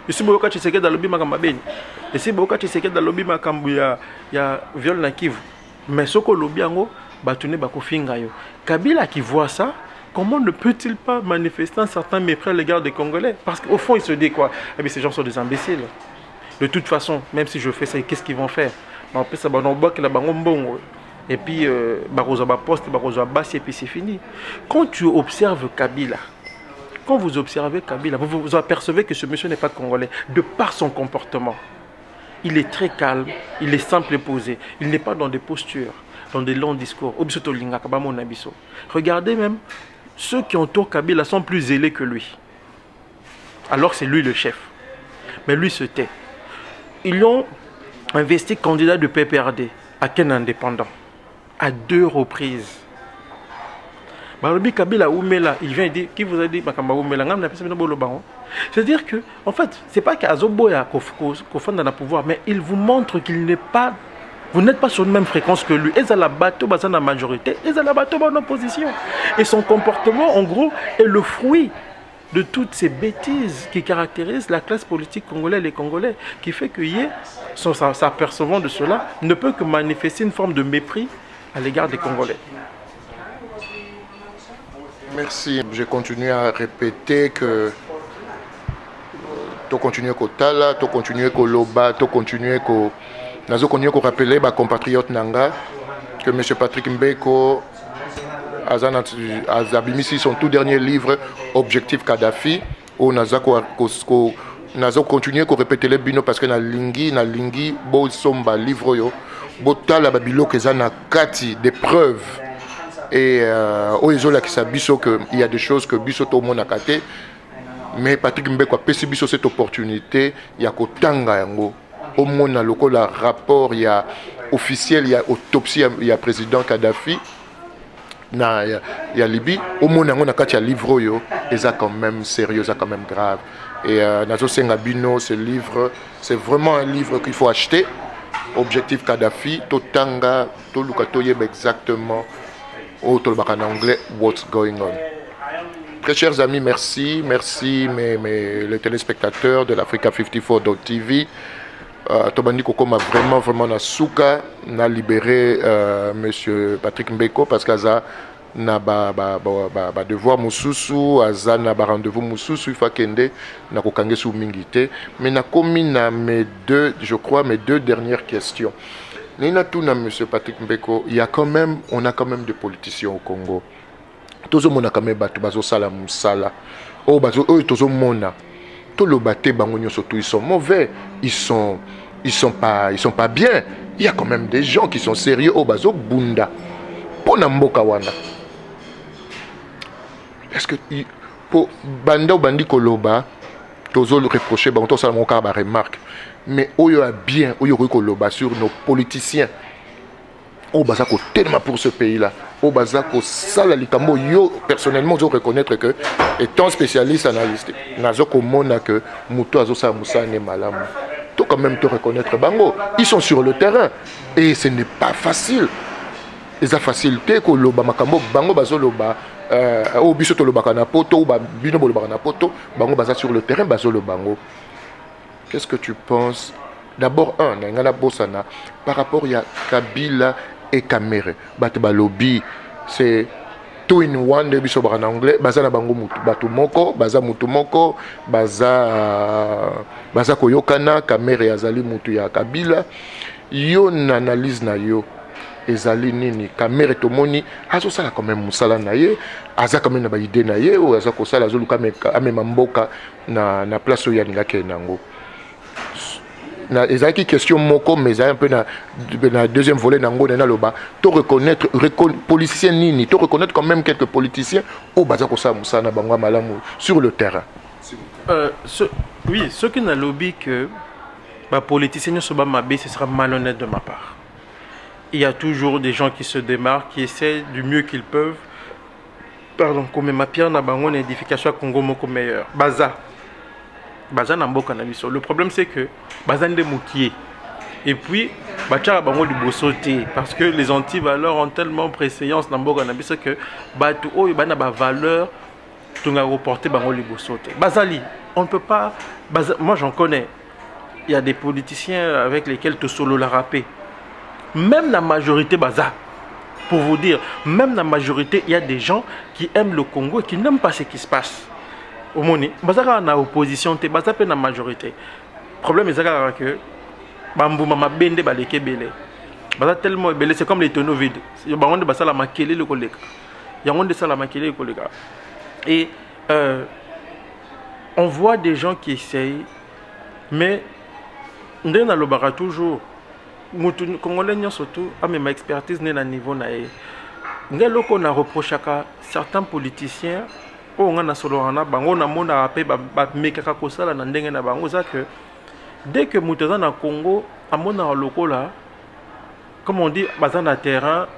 Et si Boka Tshisekedi dans le lobby Makamba Béni. Et si Boka Tshisekedi dans le lobby Makamba, il y a viol na Kivu. Mais ce que lobby ango, Batune Bakofinga yo. Kabila qui voit ça, comment ne peut-il pas manifester un certain mépris à l'égard des Congolais? Parce qu'au fond, il se dit quoi? Eh bien, ces gens sont des imbéciles. De toute façon, même si je fais ça, qu'est-ce qu'ils vont faire? Et puis, et puis c'est fini. Quand tu observes Kabila, quand vous observez Kabila, vous apercevez que ce monsieur n'est pas congolais, de par son comportement. Il est très calme, il est simple et posé, il n'est pas dans des postures, dans des longs discours. Regardez même, ceux qui entourent Kabila sont plus zélés que lui. Alors c'est lui le chef. Mais lui se tait. Ils ont investi candidat de PPRD à Ken indépendant à 2 reprises. Barobi Kabila Oumela, il vient dire qui vous a dit Makamba Oumela, c'est-à-dire que en fait, c'est pas qu'Azoboya qu'on fonde dans le pouvoir, mais il vous montre qu'il n'est pas, vous n'êtes pas sur la même fréquence que lui. Et ça la bateau dans la majorité, et ça la bateau en opposition. Et son comportement, en gros, est le fruit de toutes ces bêtises qui caractérisent la classe politique congolaise et les Congolais, qui fait que Yé, s'apercevant de cela, ne peut que manifester une forme de mépris à l'égard des Congolais. Merci. Je continue à répéter que tu continues à tala, tu continues à loba, tu continues à rappeler ma compatriote Nanga que M. Patrick Mbeko a mis son tout dernier livre Objectif Kadhafi où Naza continue à répéter les bino parce que na lingi bo somba livre yo bo tala babilo que za na kati des preuves et au isola qui s'abisso que il y a des choses que biso to mona kate. Mais Patrick Mbeko a perçu cette opportunité, il y a Kotanga yango. Au monde a le rapport, il y a officiel, il y a autopsie, il y a président Kadhafi, il y a Libye. Au monde on a quand il y a livre yo, et ça quand même sérieux, ça quand même grave. Et Nazo Sengabino, ce livre, c'est vraiment un livre qu'il faut acheter. Objectif Kadhafi, Totanga, Tolukatoyeb exactement, au Tolbaka en anglais, what's going on. Très chers amis, merci les téléspectateurs de l'Africa 54.tv. Tobandi Koko m'a vraiment na souka na libéré monsieur Patrick Mbeko parce qu'aza na ba devoir mususu aza na ba rendez-vous mususu fa kende na kokange sou mingité mais na komi na mes deux dernières questions. Nina tuna monsieur Patrick Mbeko, on a quand même des politiciens au Congo. Tozo mona kame batu bazo sala musala o bazo o tozo mona to lo baté bango nyoso tout ils sont mauvais, ils sont pas bien. Il y a quand même des gens qui sont sérieux o bazo bunda pona mboka wana. Est-ce que po banda ou bandi koloba tozo le reprocher bango to sala mon ka ba remarque mais oyo a bien oyo koloba sur nos politiciens au Bazako tellement pour ce pays-là. Au Bazako, ça, la likambo, yo, personnellement, je reconnaître que, étant spécialiste analyste, Nazoko mona que Mouto Azosa Moussa n'est malam. Tu quand même te reconnaître Bango. Ils sont sur le terrain. Et ce n'est pas facile. Les facilités que l'Oba Makambo, Bango Bazoloba, au Bisoto Lobakana Poto, ou Bino Bolobakana Poto, Bango Baza sur le terrain, Bazolo Bango. Qu'est-ce que tu penses? D'abord, par rapport à Kabila et Kamere, Batbalobi, c'est two in one de biso en anglais, baza na bango batu moko, baza mutu moko, baza koyokana, Kamere azali mutu ya Kabila. Yo n'analyse na yo ezali nini? Kamere tomoni azo sala quand même musala na ye, aza quand même na ba idée na ye, ou aza ko sala azo luka amema mboka na place ya ngake nango. Ezaki question moko mais un peu na deuxième volet nango na loba to reconnaître politiciens nini to reconnaître quand même quelques politiciens au baza ko sa musana bangwa malamu sur le terrain. Oui, ceux qui n'a lobby que bah politiciens ne sont pas mabé, ce sera malhonnête de ma part. Il y a toujours des gens qui se démarquent, qui essaient du mieux qu'ils peuvent. Pardon, comme ma pierre na bango na édification Congo moko meilleur. Le problème c'est que Bazan de Moukié et puis Bachara Bango du Bossoté parce que les antivaleurs ont tellement préséance dans Boga Nabiso que Batu O Ibana ba valeur tu as reporté Bango du Bossoté. Bazali, on ne peut pas. Moi j'en connais. Il y a des politiciens avec lesquels tu solo la rapé. Même la majorité Baza. Pour vous dire, même la majorité, il y a des gens qui aiment le Congo et qui n'aiment pas ce qui se passe. Au Moni, Bazara na opposition, te Baza pe na majorité. Problème est que Bambou mama bende baleke belé. Baza tellement belé, c'est comme les tonneaux vides. Bangon de basala makele le collègue. Yangon de sala makele le collègue. Et on voit des gens qui essayent, mais ndena lo bara toujours. Mutu congolais surtout, a même expertise n'est à niveau naé. Ngelo qu'on a reproché à certains politiciens. On a solo na bango na mona apé ba mekaka kosala na ndenge na bango ça que dès que mutaza na Congo amona lokola comme on dit baza na terrain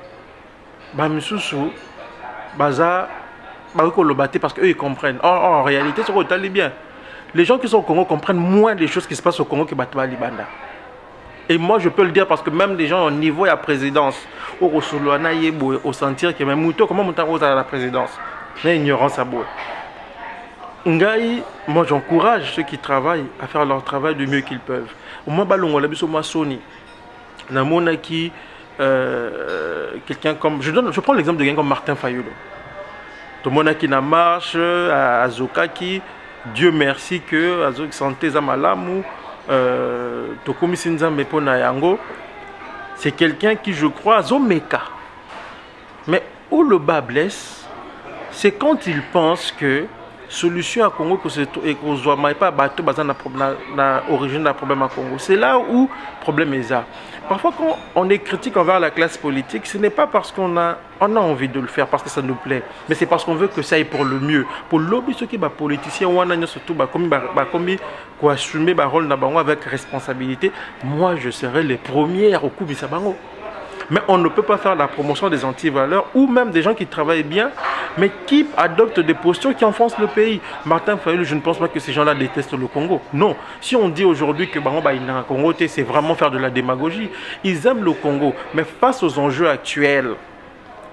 ba misusu baza ba ko lobaté parce que eux ils comprennent. En réalité c'est que bien les gens qui sont au Congo comprennent moins les choses qui se passent au Congo que batba libanda. Et moi je peux le dire parce que même les gens au niveau de la présidence au Solana yebo au sentir que même muto comment monta à la présidence. L'ignorance à bout. Ngai, moi j'encourage ceux qui travaillent à faire leur travail du mieux qu'ils peuvent. Au moins, balongo la biso ma Sony. Na mona qui quelqu'un comme je prends l'exemple de quelqu'un comme Martin Fayulu. tout le monde qui na marche à Zokaki, Dieu merci que Azok santé za malamu to komisi nzambe pona yango. C'est quelqu'un qui, je crois, Zomeka. Mais où le bas blesse, c'est quand il pense que solution à Congo et qu'on soit pas bateau basé na origine d'un problème à Congo. C'est là où le problème est là. Parfois, quand on est critique envers la classe politique, ce n'est pas parce qu'on a envie de le faire, parce que ça nous plaît, mais c'est parce qu'on veut que ça aille pour le mieux. Pour lobby, ceux qui sont politiciens, on a surtout comme assumer le rôle avec responsabilité. Moi, je serai les premières au coup de Sabango. Mais on ne peut pas faire la promotion des antivaleurs ou même des gens qui travaillent bien, mais qui adoptent des postures qui enfoncent le pays. Martin Fayulu, je ne pense pas que ces gens-là détestent le Congo. Non. Si on dit aujourd'hui que le Congo, c'est vraiment faire de la démagogie. Ils aiment le Congo, mais face aux enjeux actuels,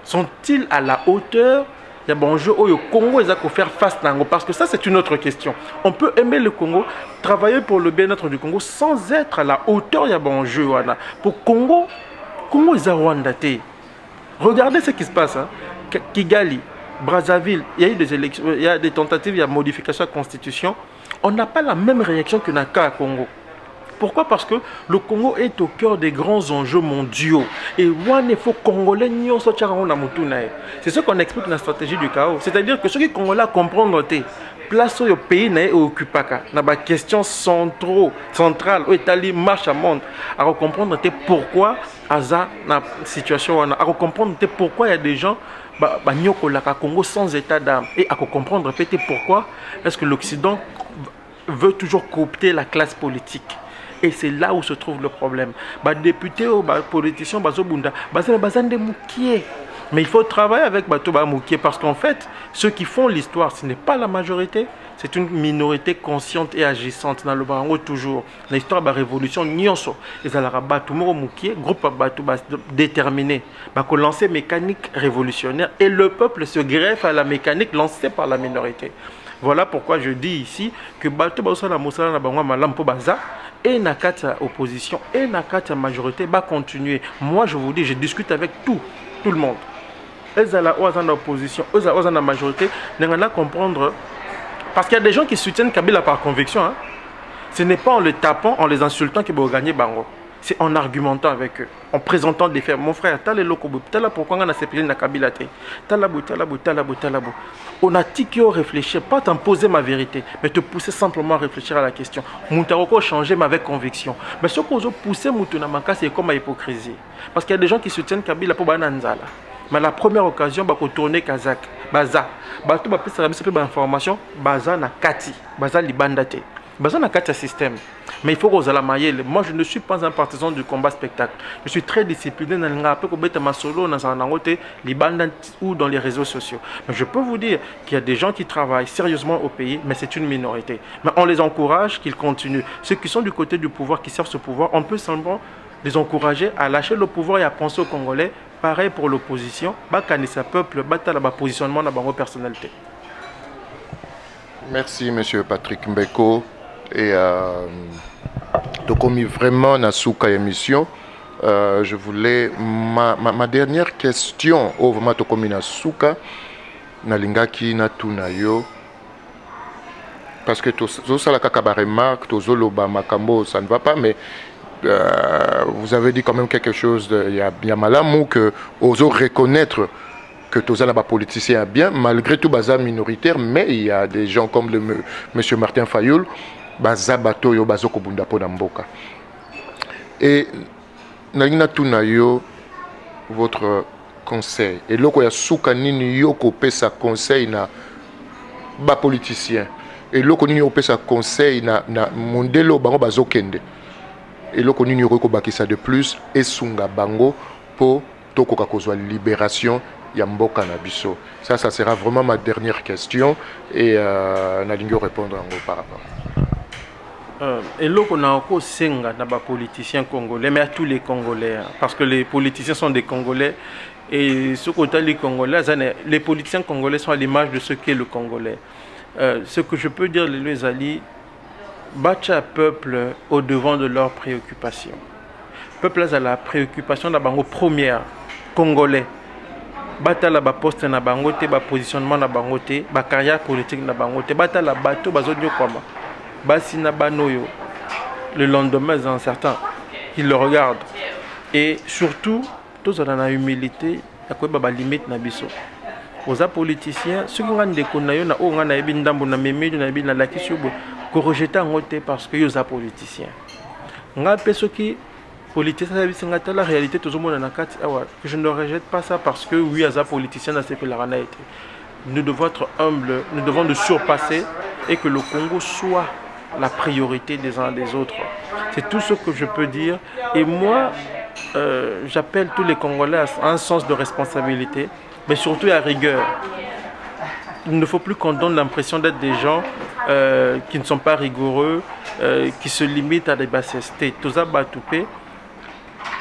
sont-ils à la hauteur? Il y a un enjeu où le Congo il a faire face à Nango, parce que ça c'est une autre question. On peut aimer le Congo, travailler pour le bien-être du Congo sans être à la hauteur. Il y a un enjeu pour Congo. Congo est à Rwanda. Regardez ce qui se passe. Hein. Kigali, Brazzaville, il y a eu des élections, il y a des tentatives, il y a modification de la constitution. On n'a pas la même réaction que Naka à Congo. Pourquoi? Parce que le Congo est au cœur des grands enjeux mondiaux. Et il faut Congolais c'est ce qu'on explique dans la stratégie du chaos. C'est-à-dire que ceux qui Congolais comprennent place au pays n'est occupé na ba question centrale où Italie marche à monde à comprendre pourquoi aza na situation à comprendre pourquoi il y a des gens la Congo sans état d'âme et à comprendre peut-être pourquoi est-ce que l'Occident veut toujours coopter la classe politique. Et c'est là où se trouve le problème. Députés ou politiciens bazobunda bazande moukié. Mais il faut travailler avec Batoba Moukié parce qu'en fait, ceux qui font l'histoire, ce n'est pas la majorité, c'est une minorité consciente et agissante dans le Barango toujours. L'histoire de la révolution, Nyonso, et ça la Batumoro Moukié, groupe Batoba déterminé, lancer mécanique révolutionnaire et le peuple se greffe à la mécanique lancée par la minorité. Voilà pourquoi je dis ici que Batoba Osala Moussala na Bangwa Malampo Baza et Nakata opposition et Nakata majorité va continuer. Moi je vous dis, je discute avec tout le monde. Eux en opposition, eux en majorité, nous allons comprendre. Parce qu'il y a des gens qui soutiennent Kabila par conviction. Hein. Ce n'est pas en les tapant, en les insultant qu'ils vont gagner Bango. C'est en argumentant avec eux, en présentant des faits. Mon frère, t'as les locaux, t'as là pourquoi on a séparé na Kabila t'as là. On a dit qu'il faut réfléchir, pas t'imposer ma vérité, mais te pousser simplement à réfléchir à la question. Moutaroko changer, mais avec conviction. Mais ce qu'on a poussé Moutounamaka, c'est comme la hypocrisie. Parce qu'il y a des gens qui soutiennent Kabila pour Bananzala. Mais la première occasion, bah tourner Kazakh, Baza, bah tout bah plus ça peu d'information, Baza na Kati, Baza libandate, Baza na Kati système. Mais il faut qu'on la maille. Moi, je ne suis pas un partisan du combat spectacle. Je suis très discipliné dans le rapport que bête ma solo dans un angoté, libandate ou dans les réseaux sociaux. Mais je peux vous dire qu'il y a des gens qui travaillent sérieusement au pays, mais c'est une minorité. Mais on les encourage qu'ils continuent. Ceux qui sont du côté du pouvoir, qui servent ce pouvoir, on peut simplement les encourager à lâcher le pouvoir et à penser aux Congolais. Pareil pour l'opposition, Bakanisa peuple, Batala positionnement dans la personnalité. Merci Monsieur Patrick Mbeko et donc on mis vraiment na souka émission. Je voulais ma dernière question au vraiment to komi na souka na lingaki na tunayo parce que to sala kaka ba remarque to zoloba makambo ça ne va pas mais vous avez dit quand même quelque chose il y a malamou que oso reconnaître que tous les politiciens bien malgré tout baza minoritaire mais il y a des gens comme le monsieur Martin Fayulu baza bato yo bazo ko bunda po na mboka et na tunayo votre conseil et loko ya suka nini yo ko pesa conseil na ba politicien et loko nini yo pesa conseil na mondelo bango bazo kende et là, on a ça de plus et sunga bango pour tokoka kozwa libération ya mboka na biso. Ça sera vraiment ma dernière question et Nalingo répondre par rapport. Et là, on a encore senga na ba politiciens congolais, mais à tous les Congolais, parce que les politiciens sont des Congolais et ce côté les Congolais, les politiciens congolais sont à l'image de ce qu'est le Congolais. Ce que je peux dire, les alliés. Battre un peuple au devant de leurs préoccupations. Le peuple a la préoccupation d'abord première, congolais. batala ba poste na bango te, ba positionnement na bango te, ba carrière politique na bango te, batala bato bazodio kwama basi na banoyo le lendemain c'est incertain qu'ils le regardent. Et surtout tous on a humilité ya koyeba ba limite na biso aux politiciens ceux qui ont des konayo na o ngana yebi ndambo na memeli na yebi na lakisi bo ko rejeter ngote parce que yo za politiciens nga peso qui politique c'est la réalité tout le monde na kati awa que je ne rejette pas ça parce que oui as politicien dans ce pays la rana été nous devons être humbles, nous devons nous surpasser et que le Congo soit la priorité des uns des autres. C'est tout ce que je peux dire. Et moi, j'appelle tous les Congolais à un sens de responsabilité, mais surtout à rigueur. Il ne faut plus qu'on donne l'impression d'être des gens qui ne sont pas rigoureux, qui se limitent à des bassestés. Tout ça, batoupé,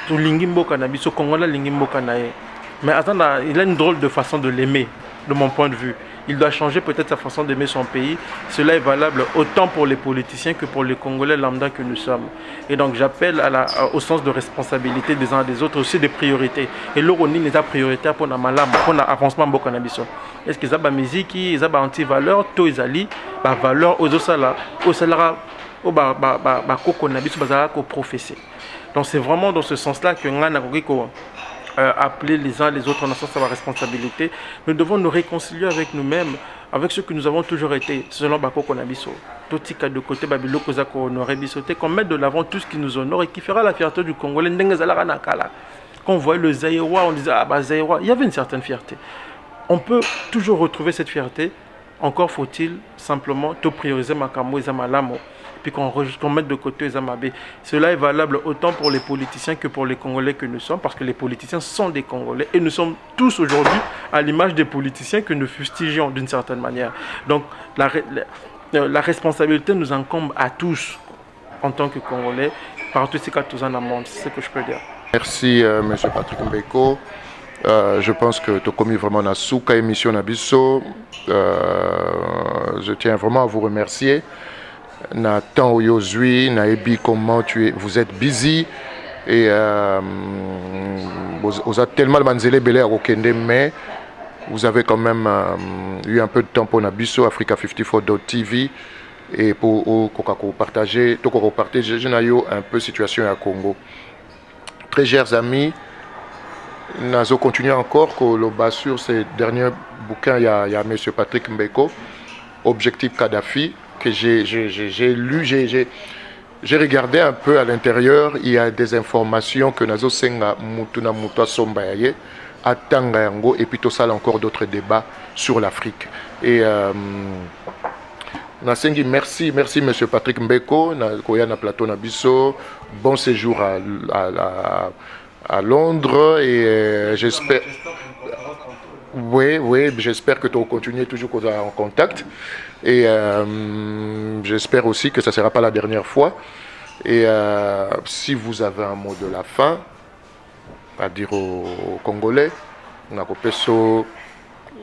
tout l'ingimbo cannabis, au Congolais, l'ingimbo canaïe. Mais attends, il a une drôle de façon de l'aimer, de mon point de vue. Il doit changer peut-être sa façon d'aimer son pays. Cela est valable autant pour les politiciens que pour les Congolais lambda que nous sommes. Et donc j'appelle au sens de responsabilité des uns et des autres, aussi des priorités. Et l'Oroni les a prioritaires pour la malam, pour l'avancement de cannabis. Est-ce qu'ils ont la musique, ils ont anti-valeur, tout ils ont la valeur aux osala, au salaire, au cannabis, au professé. Donc c'est vraiment dans ce sens-là que nous avons appeler les uns les autres en sens de la responsabilité. Nous devons nous réconcilier avec nous-mêmes, avec ce que nous avons toujours été, selon Bako Konabiso. Tout cas de côté, Babilo Kozako honoré Bissoté, qu'on mette de l'avant tout ce qui nous honore et qui fera la fierté du Congolais. Quand on voit le Zaïrois, on disait, ah bah Zaïrois, il y avait une certaine fierté. On peut toujours retrouver cette fierté, encore faut-il simplement tout prioriser Makamo et Zamalamo. Puis qu'on mette de côté les Amabé. Cela est valable autant pour les politiciens que pour les Congolais que nous sommes, parce que les politiciens sont des Congolais et nous sommes tous aujourd'hui à l'image des politiciens que nous fustigeons d'une certaine manière. Donc la responsabilité nous incombe à tous en tant que Congolais, par tous ces cas tous en amont, c'est ce que je peux dire. Merci M. Patrick Mbeko. Je pense que tu as commis vraiment la souka émission Nabiso. Je tiens vraiment à vous remercier. Nathan Oyozui, Naebi, comment vous êtes busy et vous avez tellement de manzele belé à Okende, mais vous avez quand même eu un peu de temps pour Nabiso, Africa 54.tv et pour partager un peu situation à Congo. Très chers amis, nous continuons encore sur ces derniers bouquins. Il y a M. Patrick Mbeko, Objectif Kadhafi, que j'ai lu, j'ai regardé un peu à l'intérieur. Il y a des informations que Nazo Senga Mutuna Mutwa Sombaye, Atanga Yango, et puis tout ça, encore d'autres débats sur l'Afrique. Et Nasengi, merci M. Patrick Mbeko, na plateau Nabiso, bon séjour à Londres, et j'espère. Oui, j'espère que tu vas continuer toujours en contact. Et j'espère aussi que ça ne sera pas la dernière fois. Et si vous avez un mot de la fin à dire aux Congolais, on a coupé sur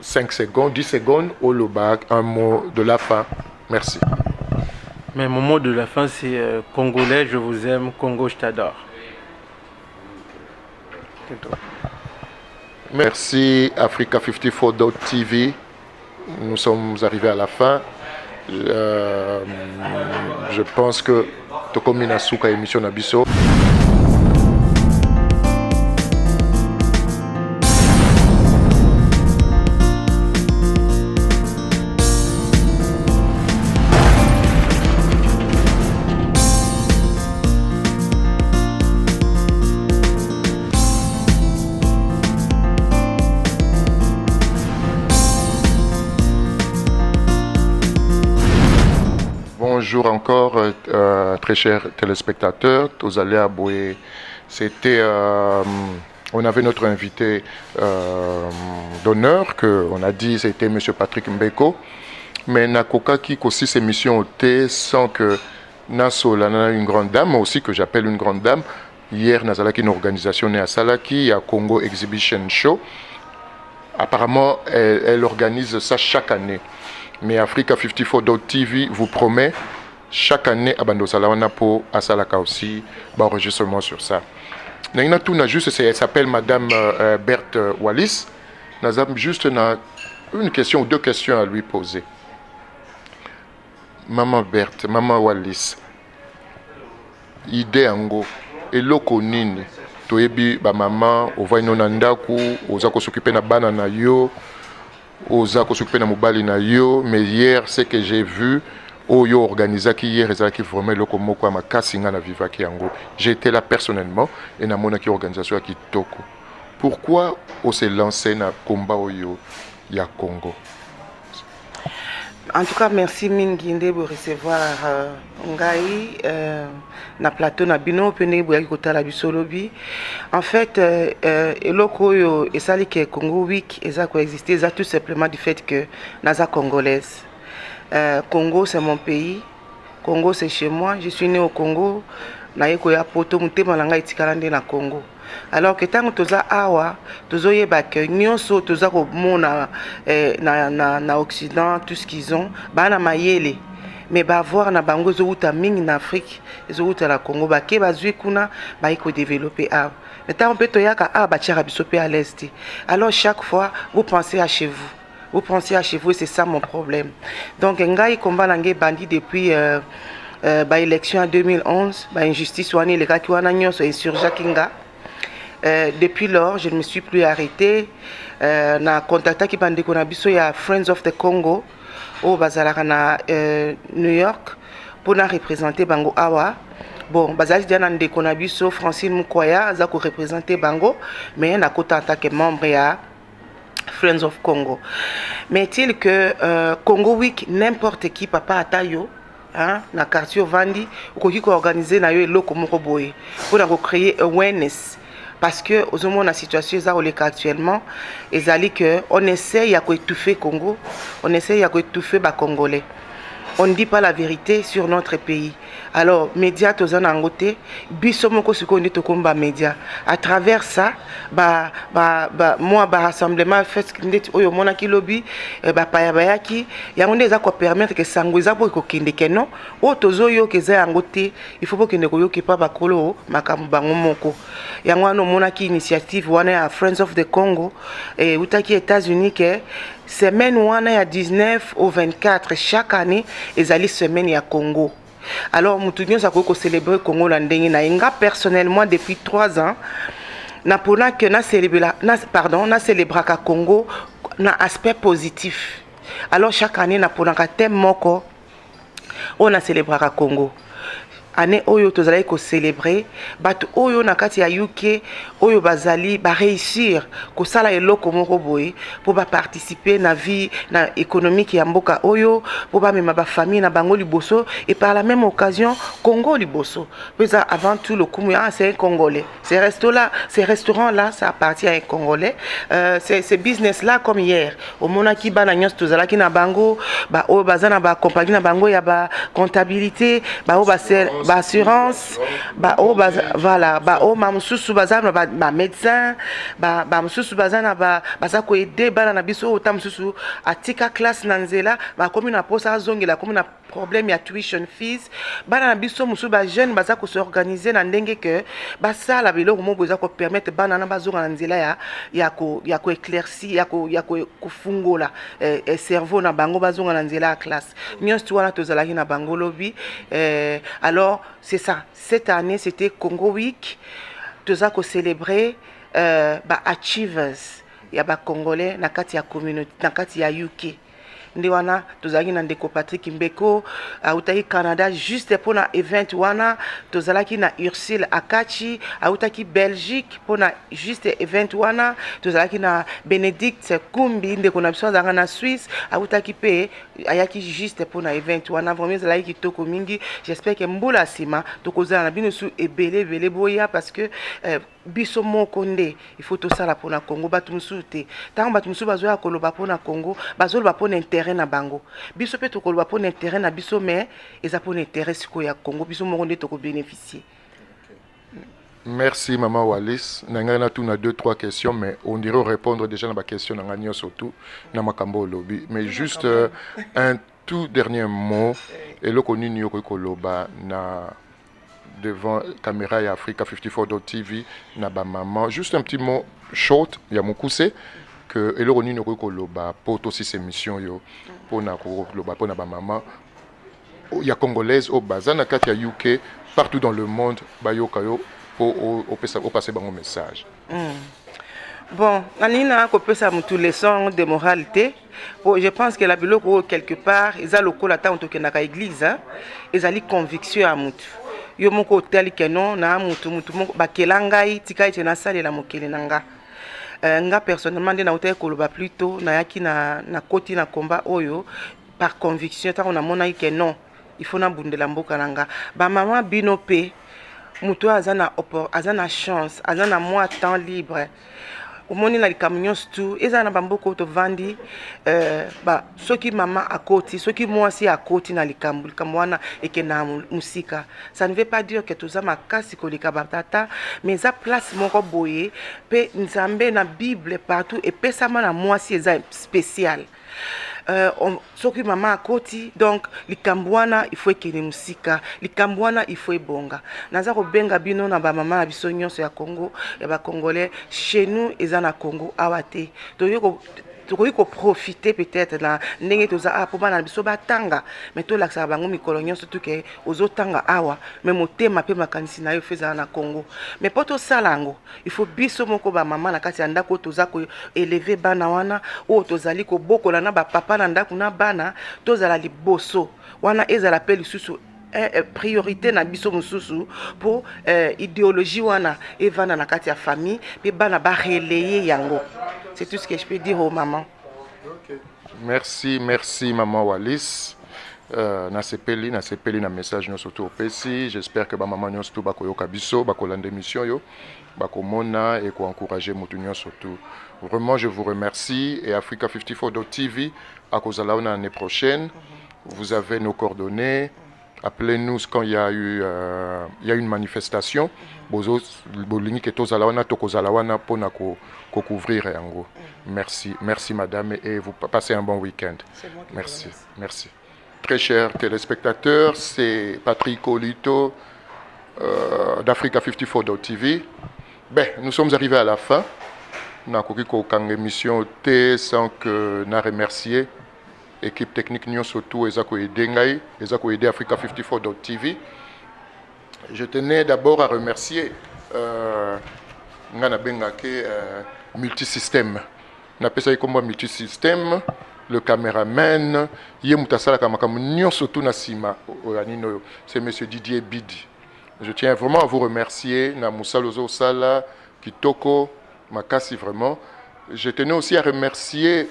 5 secondes, 10 secondes, au Lobac, un mot de la fin. Merci. Mais mon mot de la fin, c'est Congolais, je vous aime, Congo, je t'adore. C'est tout. Merci Africa 54.tv. Nous sommes arrivés à la fin. Je pense que Tokomina Souka émission Nabiso. Bonjour encore, très chers téléspectateurs. Tozali Aboué, c'était, on avait notre invité d'honneur, on a dit c'était M. Patrick Mbeko, mais Nakoka qui aussi ses missions au thé sans que Naso, là, une grande dame, moi aussi que j'appelle une grande dame. Hier, Nazalaki, une organisation née à Salaki, à Congo Exhibition Show. Apparemment, elle organise ça chaque année. Mais Africa 54.tv vous promet chaque année à Bandosalawana pour Asalaka aussi, enregistrement sur ça. Elle s'appelle Madame Berthe Wallis. juste une question ou deux questions à lui poser. Maman Berthe, Maman Wallis, idée ango, eloko nini, toyebi ba maman, ova ino na ndaku, oza ko s'occuper na bana na yo, oza ko s'occuper na mobali na yo, mais hier, ce que j'ai vu, Oyo organisaki hier, ezalaki vraiment eloko moko ya makasi nga na vivaki yango. J'ai été là personnellement et na monaki organisation ya kitoko. Pourquoi on s'est lancé na combat oyo ya Congo? En tout cas, merci Minginde pour recevoir Ngai na plateau na bino pene boyaki kotala bisolobi. En fait, eloko oyo esali ke Congo Week eza ko exister eza tout simplement du fait que naza congolaise. Congo c'est mon pays. Congo c'est chez moi. Je suis né au Congo. Naye ko ya poto mutema na ngai tikala nde na Congo. Alors que tant que toza awa tozoye ba que nyonso toza ko mona na Occident tout ce qu'ils ont bana mayele mais ba voir na bango zo uta mingi na Afrique zo uta la Congo ba ke bazui kuna ba iko développer a mais tant peut toyaka a ba tira biso pe à l'est. Alors chaque fois vous pensez à chez vous. Vous pensez à chez vous et c'est ça mon problème. Donc ngai combat nangé bandit depuis ba élection en 2011 ba injustice wani le kaki wana nyonso insurgent kinga. Depuis lors, je ne me suis plus arrêté. Na contacté qui bande qu'on a biso ya Friends of the Congo au bazalaka na New York pour na représenter Bango Awa. Bon, bazali dia na ndeko na biso Francine Mukwaya za ko représenter Bango, mais na kota en tant que membre ya Friends of Congo. Mais est-il que Congo Week n'importe qui papa atayo hein, na quartier Vandi ou qui organiser na yo eloko moko boye pour na créer awareness. Parce que aux moments la situation est actuellement, on essaye à étouffer Congo, on essaye à étouffer les Congolais. On ne dit pas la vérité sur notre pays. Alors, médias tozana ngote, biso moko sikondi to komba média. À travers ça, moi rassemblement fait ndet oyo mona ki lobby paya bayaki, yango ndeza ko permettre que sangweza po ko kende keno, o tozo yo keza ngote, il faut pas que ndeko yo ki pa bakolo makambo bango moko. Yango ano mona ki initiative wana ya Friends of the Congo et utaki États-Unis que semaine wana ya 19 au 24 chaque année ezali semaine ya Congo. Alors mutunyo sa ko célébrer Congo la ndenge na inga personnellement depuis 3 ans na pona que na célébrer ka Congo na aspect positif. Alors chaque année na pona ka thème moko on a célébré ka Congo. Année oyo tozali ko célébrer bat oyo na kati ya UK oyo bazali ba réussir ko sala eloko moko boye pour ba participer na vie na économique ya mboka oyo pour ba mema ba famille na bango liboso et par la même occasion Congo liboso. Mais avant tout le coup c'est un Congolais. Ces restaurants là ça appartient à un Congolais. Ces business là comme hier au monaki bana nyos tozala ki na bango ba o bazana ba compagnie na bango ya ba comptabilité ba o ba assurance voilà mamususu bazana ba médecin mususu bazana baza ko aider bana na biso otamususu atika classe na nzela ba komi na posa zongela komi na problème ya tuition fees bana na biso mususu ba jeune baza ko s'organiser na ndenge que ba sala biloko mo boza ko permettre bana na bazonga na nzela ya ko éclairci ya ko fungola cerveau na bango bazonga na nzela ya classe nyonso wana tozalaki na bango lobby alors c'est ça. Cette année, c'était Congo Week. Tout ça qu'on célébrait, achievers. Il y a des Congolais, na kati ya communauté, na kati ya UK. Ndi wana tozalaki na ndeko Patrick Mbeko autaki Canada juste pour na event wana tozalaki na Ursule Akachi autaki Belgique pour na juste event wana tozalaki na Benedict Kumbi ndeko na biso zanga na Suisse autaki pe ayaki juste pour na event wana vraiment zalaki kitoko mingi. J'espère que mbula sima tokozala na bino su ebele boya parce que biso moko nde il faut tout ça là pour na Congo batumusu te tant batumusu bazoya koloba pour na Congo bazoloba pour intérêt na bango biso pe to koloba pour intérêt na biso mais eza pour intérêt siko ya Congo biso moko nde to ko bénéficier. Merci maman Wallis. Nangana tout na 2-3 questions mais on dirait répondre déjà à ma question nangana surtout na makambo lobby mais juste un tout dernier mot et le connu nyoko koloba na devant caméra et Africa 54.TV na ba maman juste un petit mot short ya mukuse que eloko nini okoki koloba po tosi ces missions yo mpona koloba mpona bamama ya congolaise oyo baza na kati ya UK partout dans le monde bayoka yo po opase bango message. Bon, Nanina kopesa mutu leçon de moralité. Bon, je pense que la biloko quelque part, ils a loko la temps que na église, ils a li conviction à mutu. Yo moko teli que non na mutu moko bakelangai tika ite na sale la mokele nanga. Nga personnellement na hôtel koloba plutôt na yaki na koti na combat oyo par conviction ta on a mona que non, il faut na bundela mboka nanga. Ba maman bino pe mutu azana chance, azana moi temps libre. Omoni na likamnyo stu eza na bamboko to vandi ba soki mama akoti soki mwasi akoti na likambo wana ekena musika, ça ne veut pas dire que toza makasi kolika batata, mais za place moko boye pe nzambe na bible partout et pesama na mwasi eza spécial. Soki mama akoti donc likambwana il faut ekene musika, likambwana il faut ebonga. Naza ko benga bino na ba mama na biso nyonso ya Congo ya ba congolais chez nous eza na Congo awate to yoko to profiter peut-être na ndenge toza po bana biso batanga mais to laksa bango mikolo nyonso to ke ozotanga awa mais motema pe makanisi na yo feza na Congo mais poto salango il faut biso moko ba mama na kati ya ndako toza ko élever bana wana o tozali ko bokola na ba papa na ndako na bana tozala liboso wana ezala pe lisusu priorité na biso mususu pour idéologie wana evana na kati ya famille pe bana ba relayer yango. C'est tout ce que je peux dire aux mamans. Okay. Merci maman Wallis. Na sepeli na message nous surtout pesi. J'espère que ba maman nous surtout bakoyoka biso, bakolande mission yo, bakomona et ko encourager mutu nous surtout. Vraiment je vous remercie et Africa54.tv à cause de l'année prochaine. Vous avez nos coordonnées. Appelez-nous quand il y a une manifestation. Bozo bolingi ke tozalawana tokozalawana pona ko couvrir yango. Merci madame et vous passez un bon week-end. Merci. Très chers téléspectateurs, c'est Patrick Olito d'Africa54.tv. Ben, nous sommes arrivés à la fin. Nous avons une émission sans que nous remercier équipe technique nous surtout et aider Africa54.tv. Je tenais d'abord à remercier ngana bengake multisystème. Na pesa comme multisystème, le caméraman, yemutasala kamakamu nyon surtout na sima oyanino, c'est monsieur Didier Bidi. Je tiens vraiment à vous remercier na musalozo sala kitoko makasi vraiment. Je tenais aussi à remercier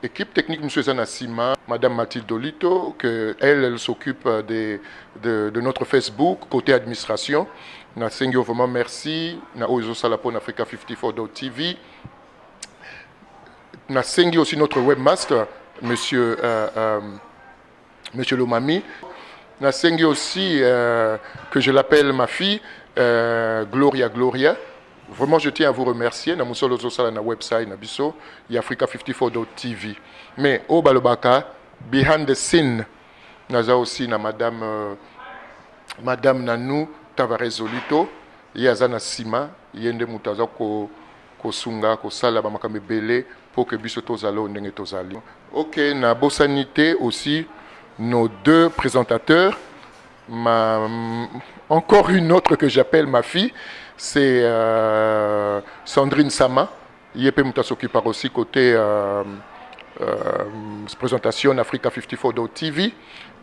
équipe technique M. Zanassima, Madame Mathilde Olito, elle s'occupe de notre Facebook, côté administration. Na sengyo vraiment merci. Na ozo salapo na Africa54.tv. Na sengyo aussi notre webmaster, Monsieur Lomami. Na sengyo aussi que je l'appelle ma fille, Gloria. Vraiment, je tiens à vous remercier. Nous sommes sur le website Africa54.tv. Mais au Balobaka, behind the scene, nous avons aussi Madame Nanou Tavares Olito, Yazana Sima, Yende Mutaza ko sunga ko sala ba makambe belé pour que biso tozalo ndenge tozali. OK, na Bossanité aussi nos deux présentateurs, encore une autre que j'appelle ma fille. C'est Sandrine Sama. Yepé Mouta s'occupe aussi côté présentation Africa54.tv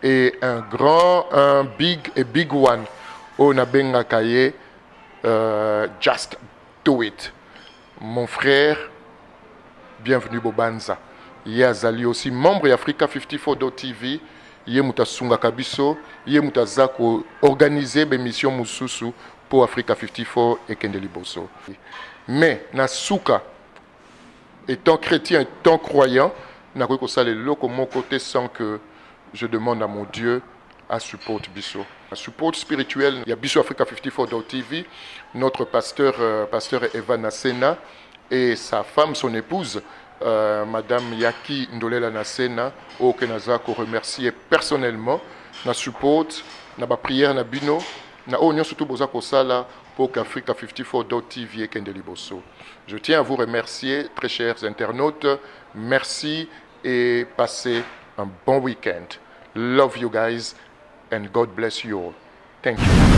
et un big one on a benga kaye Just Do It. Mon frère, bienvenue Bobanza. Yazali aussi membre Africa54.tv. Yemuta Sunga Kabiso, Yemuta Zako organiser des missions Moussousou pour Africa54 et Kendeli Bosso. Mais Nasuka, étant chrétien, étant croyant, n'a pas que le loco mon côté sans que je demande à mon Dieu à support Bisso. À support spirituel, il y a Bisso Africa54.tv, notre pasteur Eva Nassena et sa femme, son épouse, Madame Yaki Ndolela Nassena, au Kenaza, qu'on remercie personnellement, na support, na ba prière na bino, na oyo nyonso to boza kosala pour qu'Africa 54.tv ekende liboso. Je tiens à vous remercier, très chers internautes. Merci et passez un bon week-end. Love you guys and God bless you all. Thank you.